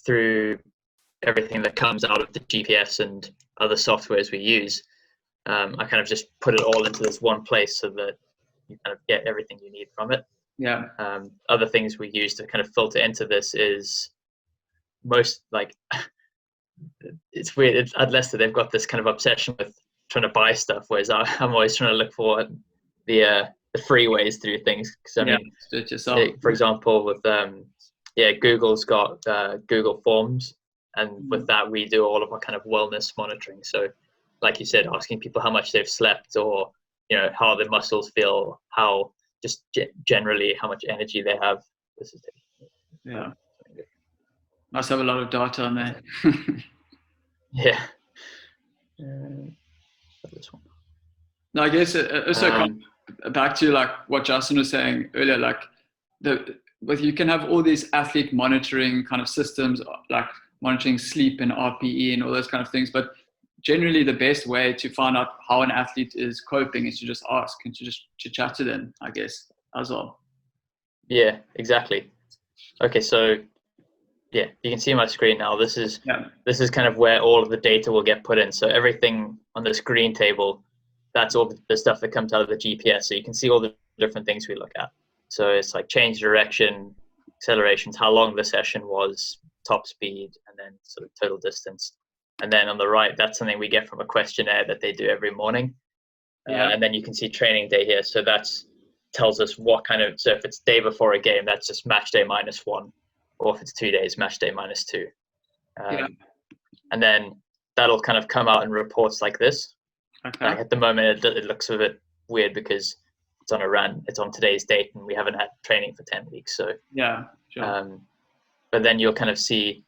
through everything that comes out of the GPS and other softwares we use, I kind of just put it all into this one place so that you kind of get everything you need from it. Yeah. Other things we use to kind of filter into this is most like it's weird. At Leicester, they've got this kind of obsession with trying to buy stuff, whereas I'm always trying to look for the free ways to do things. Because I mean, do it yourself. For example, with Google's got Google Forms, and with that we do all of our kind of wellness monitoring. So, like you said, asking people how much they've slept, or how their muscles feel, how just generally how much energy they have. This is yeah. Must have a lot of data on there. Yeah. This one. No, I guess also back to like what Justin was saying earlier, like you can have all these athlete monitoring kind of systems, like monitoring sleep and RPE and all those kind of things. But generally the best way to find out how an athlete is coping is to just ask and to just chat to them, I guess, as well. Yeah, exactly. Okay, so yeah, you can see my screen now. This is kind of where all of the data will get put in. So everything on this green table, that's all the stuff that comes out of the GPS. So you can see all the different things we look at. So it's like change direction, accelerations, how long the session was, top speed, and then sort of total distance. And then on the right, that's something we get from a questionnaire that they do every morning. And then you can see training day here. So that's tells us what kind of, so if it's day before a game, that's just match day -1. Or if it's 2 days, match day -2. And then that'll kind of come out in reports like this. Okay. Like at the moment, it looks a bit weird because it's on today's date and we haven't had training for 10 weeks. So yeah, sure. But then you'll kind of see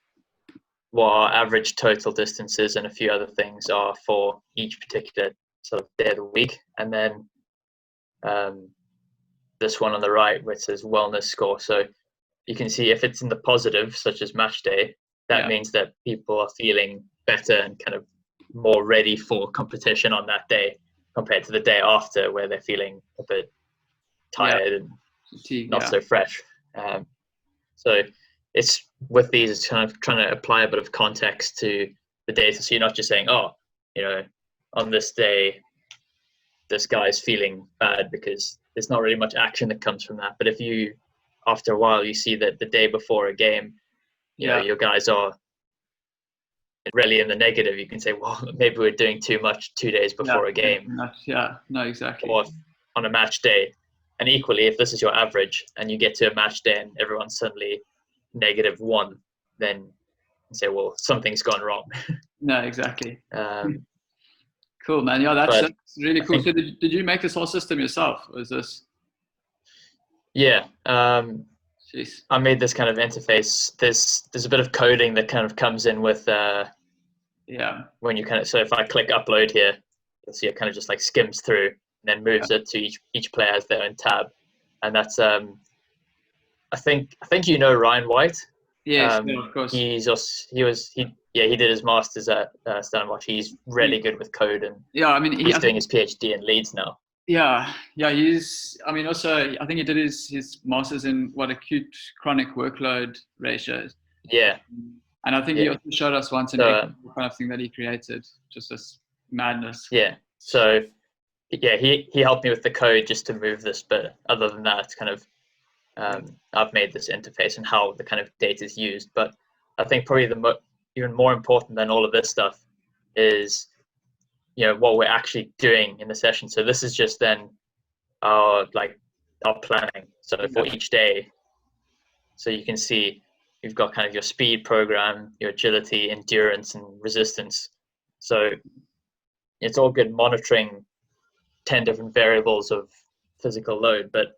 what our average total distances and a few other things are for each particular sort of day of the week. And then this one on the right, which says wellness score. So you can see if it's in the positive, such as match day, that means that people are feeling better and kind of more ready for competition on that day compared to the day after, where they're feeling a bit tired and not so fresh. So it's with these, it's kind of trying to apply a bit of context to the data. So you're not just saying, on this day, this guy's feeling bad, because there's not really much action that comes from that. But if you, after a while, you see that the day before a game, you know, your guys are really in the negative, you can say, well, maybe we're doing too much 2 days before a game. Exactly. Or on a match day. And equally, if this is your average and you get to a match day and everyone's suddenly -1, then you say, well, something's gone wrong. No, exactly. Cool, man. Yeah, that's really cool. So did you make this whole system yourself? Or is this? Yeah. I made this kind of interface. There's a bit of coding that kind of comes in with when you so if I click upload here, you'll see it kind of just like skims through and then moves it to each player has their own tab. And that's I think Ryan White. Yes, of course. He did his masters at Stellenbosch. He's really good with code, and he's doing his PhD in Leeds now. He's. I mean, also, I think he did his masters in acute chronic workload ratios. Yeah, and I think he also showed us once an kind of thing that he created, just this madness. Yeah. So, he helped me with the code just to move this, but other than that, it's kind of I've made this interface and how the kind of data is used. But I think probably even more important than all of this stuff is, what we're actually doing in the session. So this is just then our planning. So for each day, so you can see you've got kind of your speed program, your agility, endurance, and resistance. So it's all good monitoring 10 different variables of physical load, but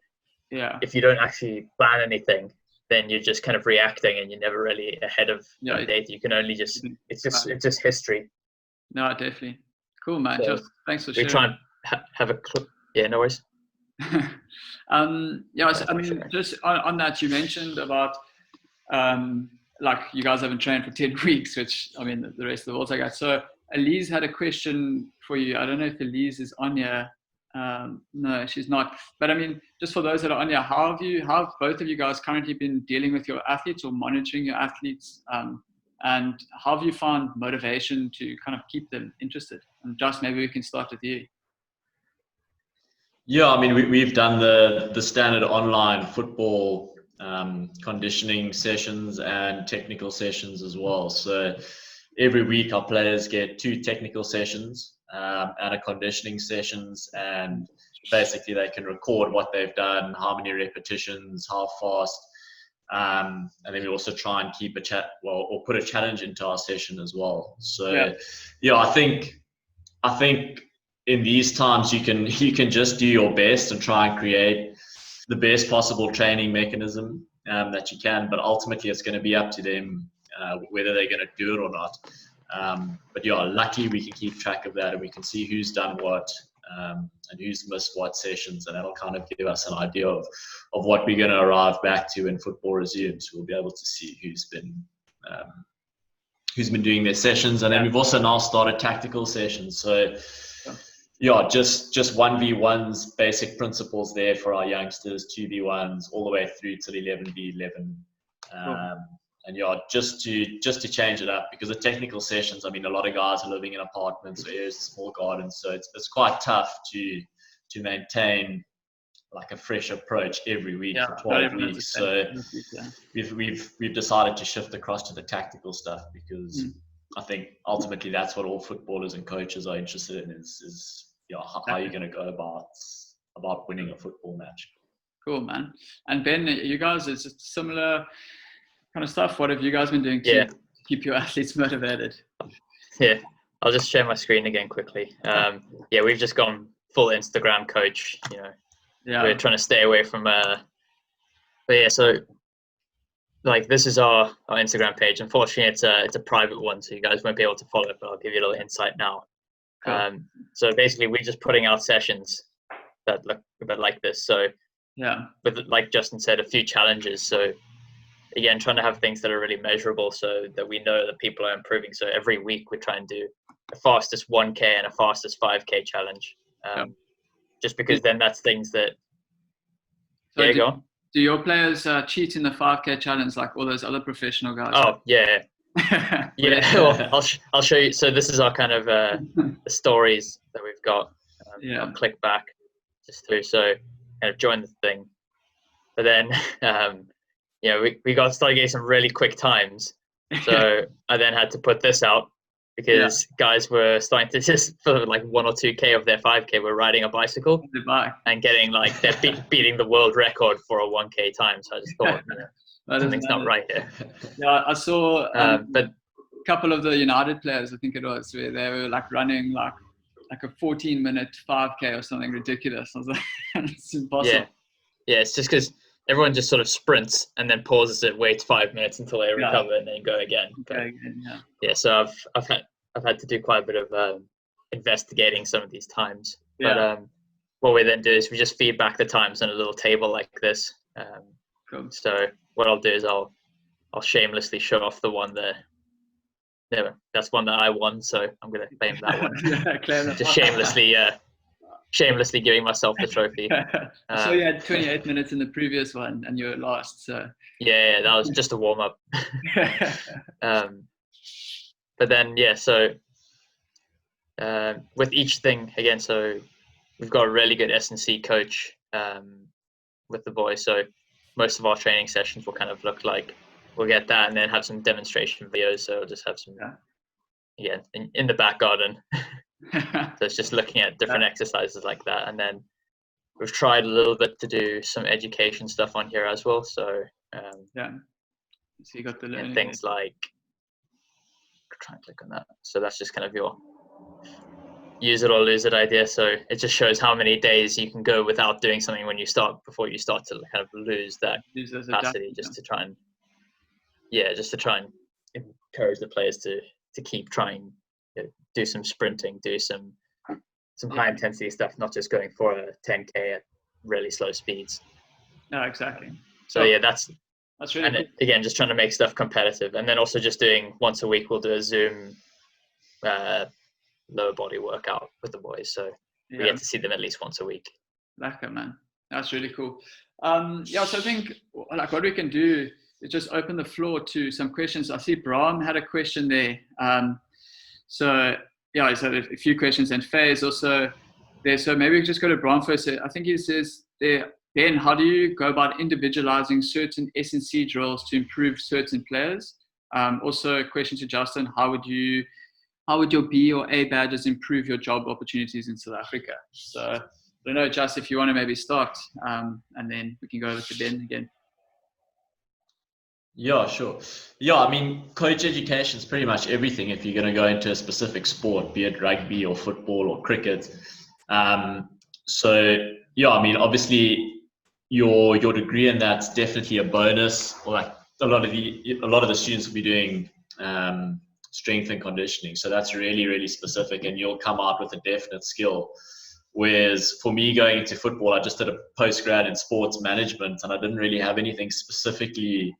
if you don't actually plan anything, then you're just kind of reacting and you're never really ahead of the data. You can only it's just history. No, definitely. Cool, man. So thanks for sharing. We try and have a no worries. I mean, just on that, you mentioned about you guys haven't trained for 10 weeks, which I mean the rest of the world's like that. So Elise had a question for you. I don't know if Elise is on here. No, she's not. But I mean, just for those that are on here, how have both of you guys currently been dealing with your athletes or monitoring your athletes? And how have you found motivation to kind of keep them interested? And Josh, maybe we can start with you. Yeah, I mean, we've done the standard online football conditioning sessions and technical sessions as well. So every week our players get 2 technical sessions and a conditioning sessions, and basically they can record what they've done, how many repetitions, how fast, and then we also try and keep or put a challenge into our session as well. So yeah, I think in these times you can just do your best and try and create the best possible training mechanism that you can, but ultimately it's going to be up to them whether they're going to do it or not. But yeah, luckily we can keep track of that, and we can see who's done what and who's missed what sessions, and that'll kind of give us an idea of what we're going to arrive back to when football resumes. We'll be able to see who's been doing their sessions, and then we've also now started tactical sessions. So yeah, just 1v1s, basic principles there for our youngsters, 2v1s, all the way through to 11v11. And yeah, just to change it up, because the technical sessions, I mean, a lot of guys are living in apartments or areas, small gardens, so it's quite tough to maintain like a fresh approach every week for 12 weeks. So we've decided to shift across to the tactical stuff, because I think ultimately that's what all footballers and coaches are interested in, is how you're going to go about winning a football match. Cool, man. And Ben, you guys, is it similar kind of stuff? What have you guys been doing to keep your athletes motivated? Yeah, I'll just share my screen again quickly. We've just gone full Instagram coach. We're trying to stay away from. So like this is our Instagram page. Unfortunately, it's a private one, so you guys won't be able to follow it. But I'll give you a little insight now. Cool. So basically, we're just putting out sessions that look a bit like this. So with, like Justin said, a few challenges. So again, trying to have things that are really measurable, so that we know that people are improving. So every week we try and do a fastest 1K and a fastest 5K challenge. Just because then that's things that. So go on. Do your players cheat in the 5K challenge like all those other professional guys? Oh, yeah. Well, I'll show you. So this is our kind of the stories that we've got. I'll click back just through. So kind of join the thing. But then, we started getting some really quick times. So I then had to put this out, because guys were starting to just, for like 1 or 2K of their 5K, were riding a bicycle and getting like, they're beating the world record for a 1K time. So I just thought, something's not right here. Yeah, I saw but a couple of the United players, I think it was, where they were like running like a 14-minute 5K or something ridiculous. I was like, it's impossible. Yeah, it's just because everyone just sort of sprints and then pauses it, waits 5 minutes until they recover, and then go again. So I've had to do quite a bit of investigating some of these times. But what we then do is we just feed back the times on a little table like this. Cool. So what I'll do is I'll shamelessly show off the one that. That's one that I won, so I'm going to claim that one. Just shamelessly giving myself the trophy. So you had 28 minutes in the previous one, and you were last. So yeah, that was just a warm up. But then with each thing again, so we've got a really good S&C coach with the boys. So most of our training sessions will kind of look like. We'll get that and then have some demonstration videos. So we'll just have some, in the back garden. So it's just looking at different exercises like that. And then we've tried a little bit to do some education stuff on here as well. So, so you got the learning. Things like, try and click on that. So that's just kind of your use it or lose it idea. So it just shows how many days you can go without doing something before you start to kind of lose that capacity, just to try and encourage the players to keep trying, do some sprinting, do some high intensity stuff, not just going for a 10K at really slow speeds. No, exactly. So that's really cool. Again, just trying to make stuff competitive, and then also just doing once a week, we'll do a Zoom lower body workout with the boys. So we get to see them at least once a week. Like it, man. That's really cool. So I think like what we can do is just open the floor to some questions. I see Bram had a question there. He's had a few questions, and Faye's also there. So maybe we just go to Bron first. I think he says there, Ben, how do you go about individualizing certain S&C drills to improve certain players? Also a question to Justin, how would your B or A badges improve your job opportunities in South Africa? So I don't know, Justin, if you want to maybe start, and then we can go over to Ben again. Yeah, sure. Yeah, I mean, coach education is pretty much everything if you're going to go into a specific sport, be it rugby or football or cricket. So yeah, I mean, obviously your degree in that's definitely a bonus. Or like a lot of the students will be doing strength and conditioning, so that's really, really specific, and you'll come out with a definite skill. Whereas for me, going into football, I just did a postgrad in sports management, and I didn't really have anything specifically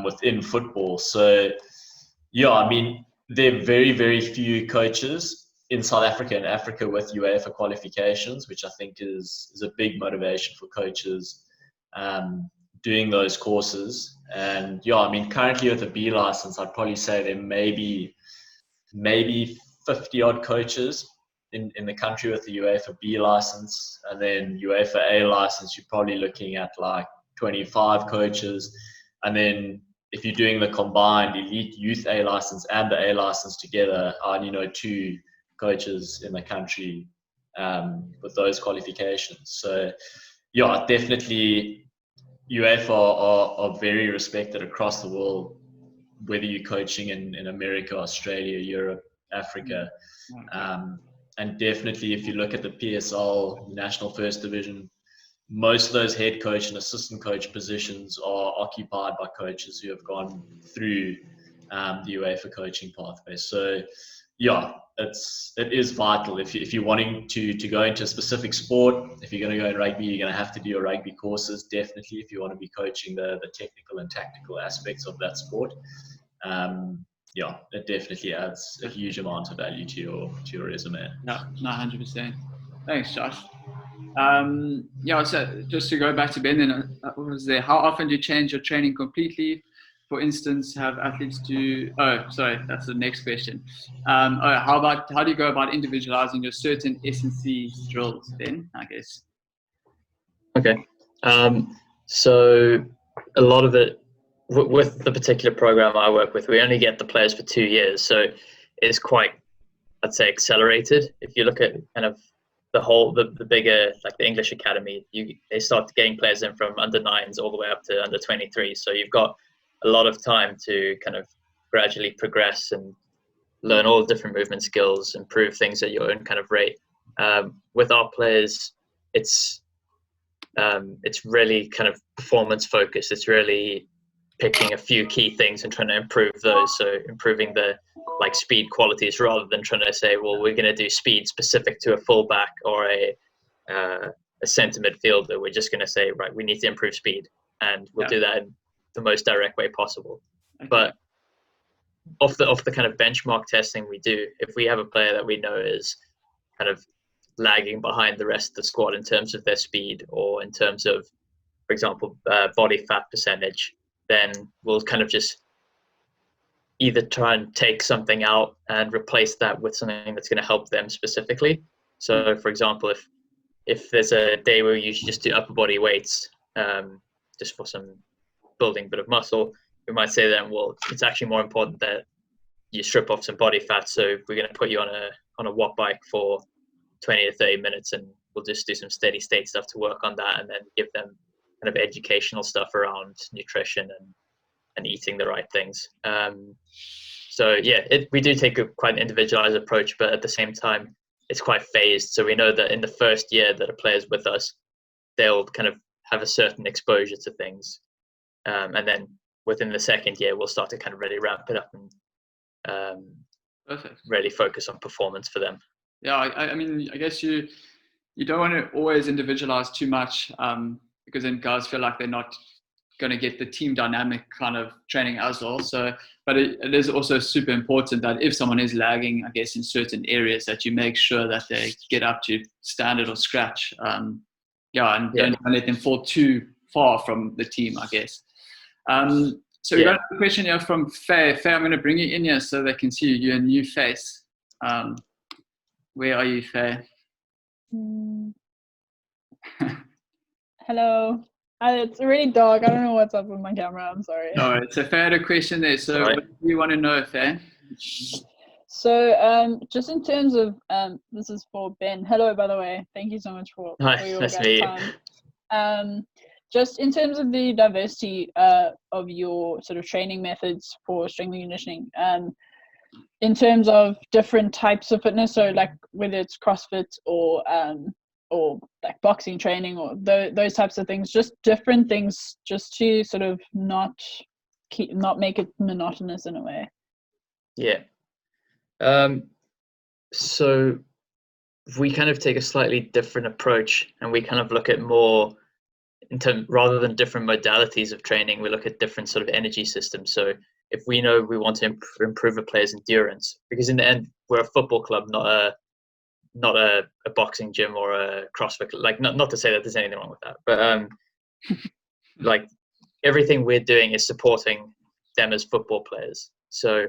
within football. So yeah, I mean, there are very, very few coaches in South Africa and Africa with UEFA qualifications, which I think is a big motivation for coaches doing those courses. And yeah, I mean, currently with a B license, I'd probably say there may be maybe 50 odd coaches in the country with the UEFA B license, and then UEFA A license, you're probably looking at like 25 coaches. And then if you're doing the combined elite youth A license and the A license together, I only know 2 coaches in the country with those qualifications. So yeah, definitely UEFA are very respected across the world, whether you're coaching in America, Australia, Europe, Africa. And definitely if you look at the PSL, National First Division, most of those head coach and assistant coach positions are occupied by coaches who have gone through the UEFA coaching pathway. So yeah, it is vital. If you're wanting to go into a specific sport, if you're going to go in rugby, you're going to have to do your rugby courses, definitely, if you want to be coaching the technical and tactical aspects of that sport. Yeah, it definitely adds a huge amount of value to your resume. No, 100%. Thanks, Josh. Yeah, so just to go back to Ben, then what was there? How often do you change your training completely? For instance, have athletes do? Oh, sorry, that's the next question. How do you go about individualizing your certain S&C drills? Then, I guess. Okay, so a lot of it with the particular program I work with, we only get the players for 2 years, so it's quite, I'd say, accelerated. If you look at kind of the bigger, like the English academy, they start getting players in from under 9s all the way up to under 23. So you've got a lot of time to kind of gradually progress and learn all the different movement skills, improve things at your own kind of rate. With our players, it's really kind of performance focused. It's really picking a few key things and trying to improve those. So improving the like speed qualities rather than trying to say, well, we're going to do speed specific to a fullback or a centre midfielder. We're just going to say, right, we need to improve speed, and we'll do that in the most direct way possible. Okay. But off the kind of benchmark testing we do, if we have a player that we know is kind of lagging behind the rest of the squad in terms of their speed or in terms of, for example, body fat percentage, then we'll kind of just either try and take something out and replace that with something that's going to help them specifically. So, for example, if there's a day where we usually just do upper body weights, just for some building bit of muscle, we might say then, well, it's actually more important that you strip off some body fat. So we're going to put you on a watt bike for 20 to 30 minutes, and we'll just do some steady state stuff to work on that, and then give them kind of educational stuff around nutrition and eating the right things. So yeah, we do take quite an individualized approach, but at the same time, it's quite phased. So we know that in the first year that a player's with us, they'll kind of have a certain exposure to things. And then within the second year, we'll start to kind of really ramp it up and really focus on performance for them. Yeah, I mean, I guess you don't want to always individualize too much, because then guys feel like they're not going to get the team dynamic kind of training as well. So, but it is also super important that if someone is lagging, I guess, in certain areas, that you make sure that they get up to standard or scratch. Don't let them fall too far from the team, I guess. So we got a question here from Faye. Faye, I'm going to bring you in here so they can see you. You're a new face. Where are you, Faye? Hello. It's really dark. I don't know what's up with my camera. I'm sorry. No, it's a fair question there. So Right. what do you want to know, Faye? So, just in terms of this is for Ben. Hello, by the way. Thank you so much for Hi, your nice to guys' meet you. time. Just in terms of the diversity of your sort of training methods for strength and conditioning, in terms of different types of fitness, so like whether it's CrossFit or like boxing training or those types of things, just different things, just to sort of not make it monotonous in a way. Yeah. So we kind of take a slightly different approach, and we kind of look at more in terms, rather than different modalities of training, we look at different sort of energy systems. So if we know we want to improve a player's endurance, because in the end we're a football club, not a boxing gym or a CrossFit. Like not to say that there's anything wrong with that, but like everything we're doing is supporting them as football players. So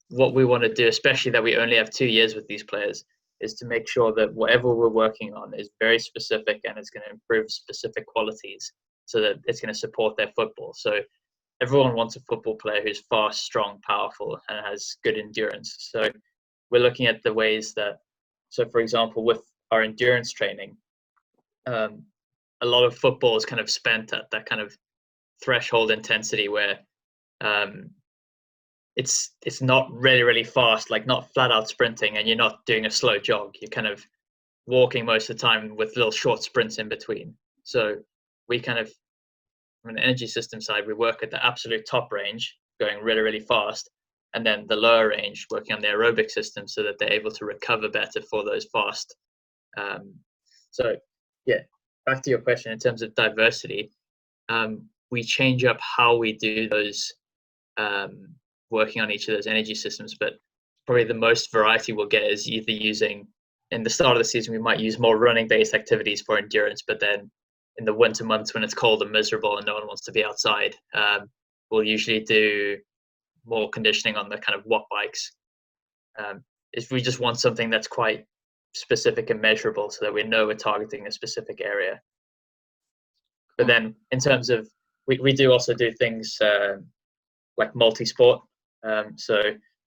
what we want to do, especially that we only have 2 years with these players, is to make sure that whatever we're working on is very specific and it's going to improve specific qualities so that it's going to support their football. So everyone wants a football player who's fast, strong, powerful, and has good endurance. So we're looking at the ways that, so for example, with our endurance training, a lot of football is kind of spent at that kind of threshold intensity where it's not really fast, like not flat out sprinting, and you're not doing a slow jog. You're kind of walking most of the time with little short sprints in between. So we kind of, from an energy system side, we work at the absolute top range, going really fast, and then the lower range, working on the aerobic system so that they're able to recover better for those fast. So yeah, back to your question in terms of diversity, we change up how we do those, working on each of those energy systems, but probably the most variety we'll get is either using, in the start of the season, we might use more running based activities for endurance, but then in the winter months when it's cold and miserable and no one wants to be outside, we'll usually do more conditioning on the kind of watt bikes. If we just want something that's quite specific and measurable so that we know we're targeting a specific area. But then in terms of, we do also do things like multi-sport. So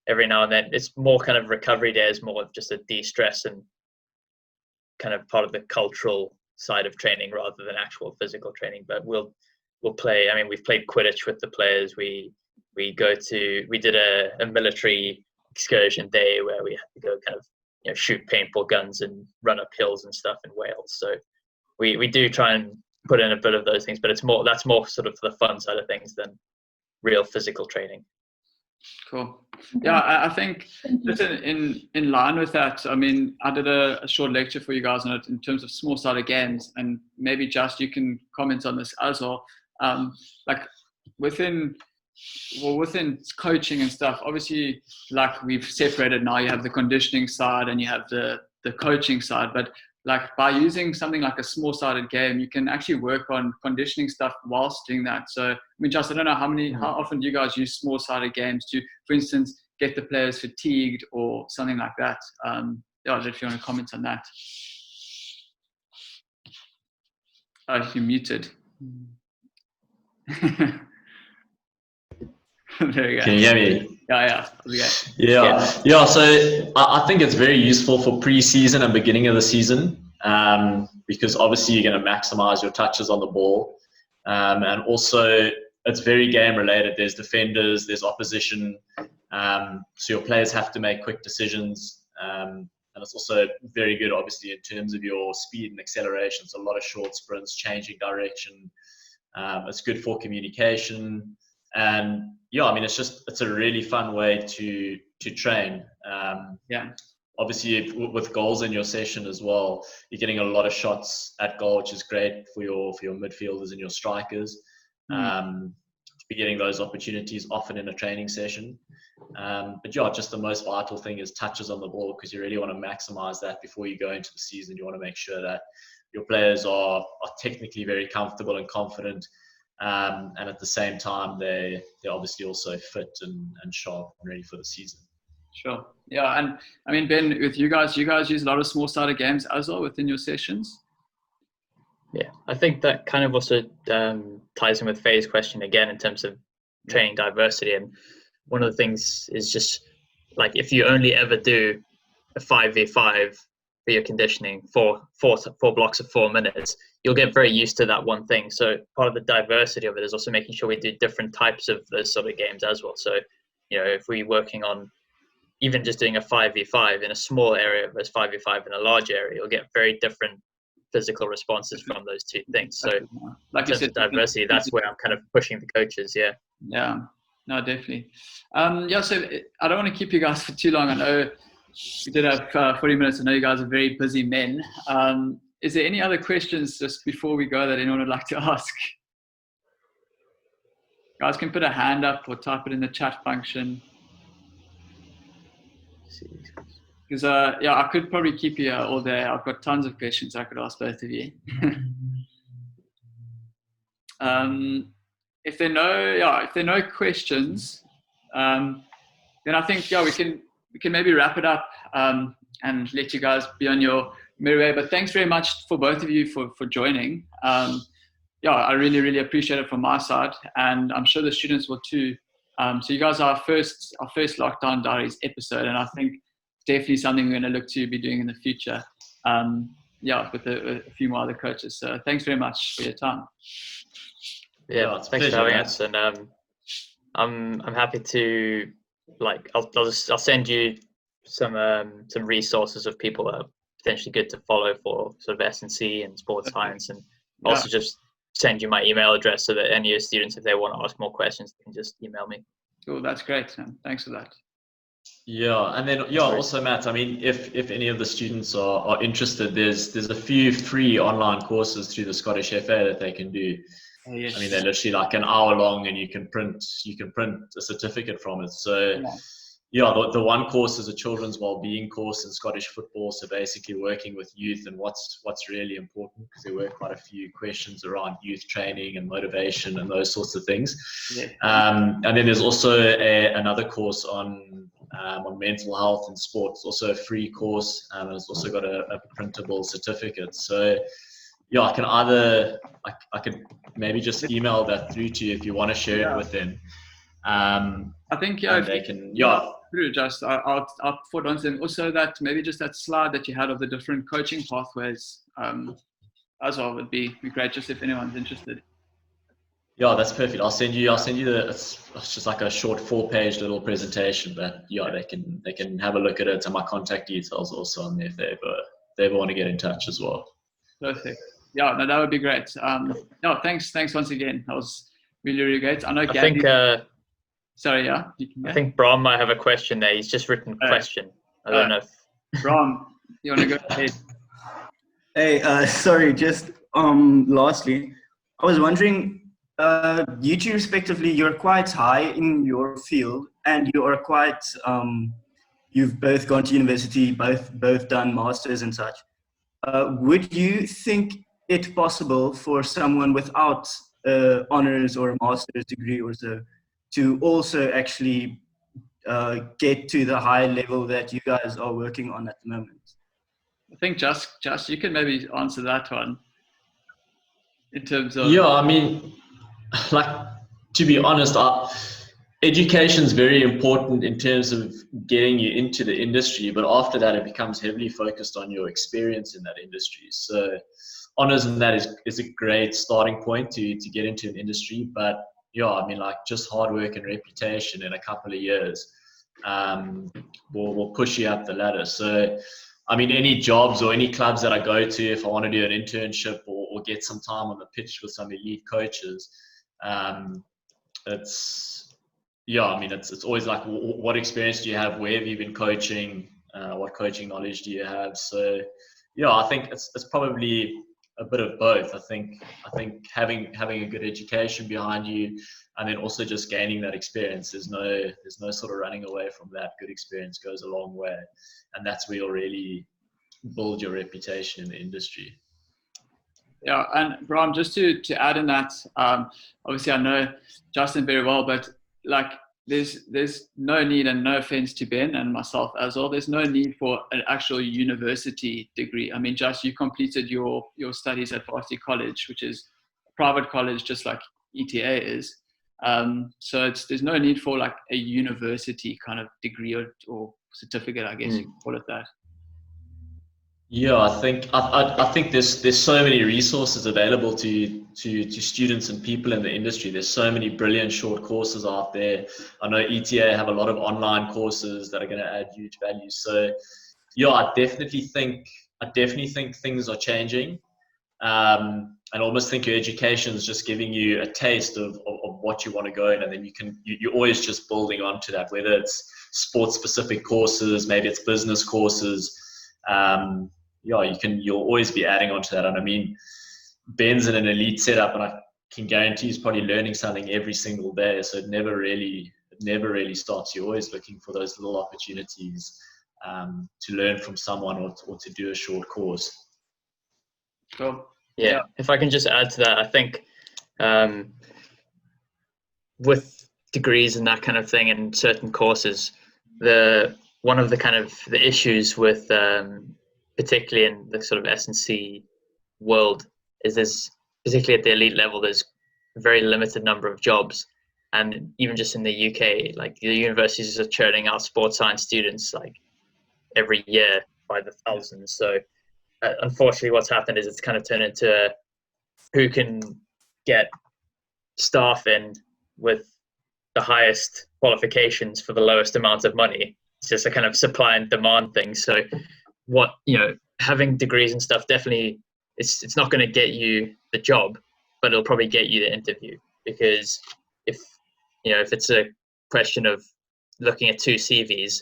every now and then, it's more kind of recovery days, more of just a de-stress and kind of part of the cultural side of training rather than actual physical training. But we'll play, I mean, we've played Quidditch with the players. We did a military excursion day where we had to go kind of, you know, shoot paintball guns and run up hills and stuff in Wales. So we do try and put in a bit of those things, but that's more sort of the fun side of things than real physical training. Cool. Yeah, I think just in line with that, I mean, I did a short lecture for you guys on it in terms of small-sided games, and maybe just you can comment on this as well. Like within coaching and stuff, obviously, like we've separated now, you have the conditioning side and you have the coaching side, but like by using something like a small-sided game, you can actually work on conditioning stuff whilst doing that. So, I mean, just, I don't know how often do you guys use small-sided games to, for instance, get the players fatigued or something like that? Yeah, if you want to comment on that. Oh, you're muted. There you go. Can you hear me? Yeah. So I think it's very useful for pre-season and beginning of the season, because obviously you're going to maximize your touches on the ball, and also it's very game related. There's defenders, there's opposition, so your players have to make quick decisions, and it's also very good, obviously, in terms of your speed and acceleration. So a lot of short sprints, changing direction. It's good for communication. And yeah, I mean, it's a really fun way to train. Obviously, with goals in your session as well, you're getting a lot of shots at goal, which is great for your midfielders and your strikers. To be getting those opportunities often in a training session. But yeah, just the most vital thing is touches on the ball, because you really want to maximize that before you go into the season. You want to make sure that your players are technically very comfortable and confident. And at the same time, they're obviously also fit and sharp and ready for the season. Sure. Yeah, and I mean, Ben, with you guys use a lot of small-sided games as well within your sessions. Yeah, I think that kind of also ties in with Faye's question again in terms of training diversity. And one of the things is just like if you only ever do a 5v5 for your conditioning, four blocks of 4 minutes, you'll get very used to that one thing. So part of the diversity of it is also making sure we do different types of those sort of games as well. So, if we're working on even just doing a 5v5 in a small area versus 5v5 in a large area, you'll get very different physical responses from those two things. So like in terms of diversity, that's where I'm kind of pushing the coaches. Yeah, no, definitely. So I don't want to keep you guys for too long. I know we did have 40 minutes. I know you guys are very busy men. Is there any other questions just before we go that anyone would like to ask? Guys can put a hand up or type it in the chat function. Because I could probably keep you all day. I've got tons of questions I could ask both of you. If there are no questions, then I think we can maybe wrap it up and let you guys be on your merry way. But thanks very much for both of you for joining. I really, really appreciate it from my side, and I'm sure the students will too. So you guys are our first Lockdown Diaries episode, and I think definitely something we're going to look to be doing in the future. With a few more other coaches. So thanks very much for your time. Yeah, thanks for having us, and I'm happy to I'll send you some resources of people that are potentially good to follow for sort of S&C and sports science, and also just send you my email address so that any of your students, if they want to ask more questions, they can just email me. Cool, that's great. Thanks for that. Yeah, and then also Matt, I mean, if any of the students are interested, there's a few free online courses through the Scottish FA that they can do. Oh, yes. I mean, they're literally like an hour long, and you can print a certificate from it. So the one course is a children's wellbeing course in Scottish football. So basically working with youth and what's really important, because there were quite a few questions around youth training and motivation and those sorts of things. Yeah. And then there's also another course on mental health and sports, also a free course, and it's also got a printable certificate. So I can I could maybe just email that through to you if you want to share it with them. I think if they can through just I'll forward on to them. Also that maybe just that slide that you had of the different coaching pathways as well would be great, just if anyone's interested. Yeah, that's perfect. I'll send you it's just like a short 4-page little presentation, but they can have a look at it, and my contact details also on there if they ever want to get in touch as well. Perfect. Yeah, no, that would be great. Thanks once again. That was really, really great. I know Gabby. Sorry, yeah. I think Bram might have a question there. He's just written question. I don't know if Bram, you want to go ahead? Hey, sorry, just lastly, I was wondering, you two respectively, you're quite high in your field, and you are quite you've both gone to university, both done masters and such. Would you think it possible for someone without honors or a master's degree or so to also actually get to the high level that you guys are working on at the moment? I think Just you can maybe answer that one in terms of. Yeah, I mean, to be honest, education is very important in terms of getting you into the industry, but after that, it becomes heavily focused on your experience in that industry. So honors in that is a great starting point to get into an industry, but I mean, just hard work and reputation in a couple of years will push you up the ladder. So I mean, any jobs or any clubs that I go to, if I want to do an internship or get some time on the pitch with some elite coaches, it's always like, what experience do you have? Where have you been coaching? What coaching knowledge do you have? So I think it's probably a bit of both. I think having a good education behind you, and then also just gaining that experience. There's no sort of running away from that. Good experience goes a long way, and that's where you'll really build your reputation in the industry. Yeah, and Bram, just to add in that, obviously I know Justin very well, but there's no need, and no offense to Ben and myself as well, there's no need for an actual university degree. I mean, just you completed your studies at Varsity College, which is a private college just like ETA is. So there's no need for like a university kind of degree or certificate, I guess you could call it that. Yeah, I think there's so many resources available to students and people in the industry. There's so many brilliant short courses out there. I know ETA have a lot of online courses that are going to add huge value. So yeah, I definitely think things are changing. And I almost think your education is just giving you a taste of what you want to go in, and then you're always just building onto that, whether it's sports specific courses, maybe it's business courses. You'll always be adding on to that. And I mean, Ben's in an elite setup, and I can guarantee he's probably learning something every single day. So it never really stops. You're always looking for those little opportunities to learn from someone or to do a short course. Cool. Yeah. If I can just add to that, I think with degrees and that kind of thing and certain courses, one of the issues with particularly in the sort of S&C world is there's, particularly at the elite level, there's a very limited number of jobs. And even just in the UK, like the universities are churning out sports science students like every year by the thousands. So unfortunately what's happened is it's kind of turned into who can get staff in with the highest qualifications for the lowest amount of money. It's just a kind of supply and demand thing. So having degrees and stuff, definitely it's not going to get you the job, but it'll probably get you the interview, because if it's a question of looking at two CVs,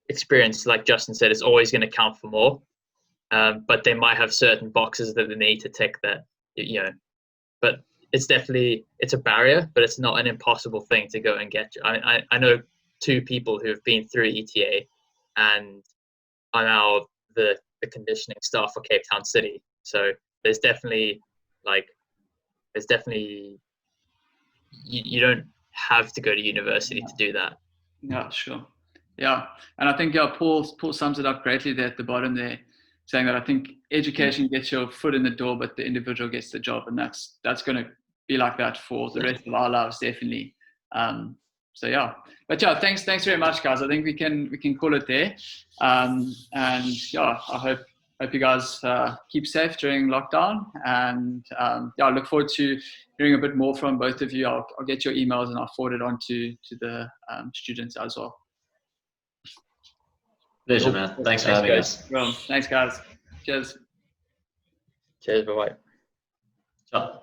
experience, like Justin said, is always going to count for more, but they might have certain boxes that they need to tick that, but it's a barrier, but it's not an impossible thing to go and get. I know two people who have been through ETA and are now the conditioning staff for Cape Town City. So there's definitely you don't have to go to university to do that. Yeah, sure. Yeah, and I think Paul sums it up greatly there at the bottom there, saying that I think education gets your foot in the door, but the individual gets the job, and that's going to be like that for the rest of our lives, definitely. So yeah, but yeah, thanks very much, guys. I think we can call it there. And yeah, I hope you guys keep safe during lockdown, and I look forward to hearing a bit more from both of you. I'll get your emails and I'll forward it on to the students as well. Pleasure, man. Thanks for having us. Well, thanks, guys. Cheers. Cheers. Bye-bye. Ciao.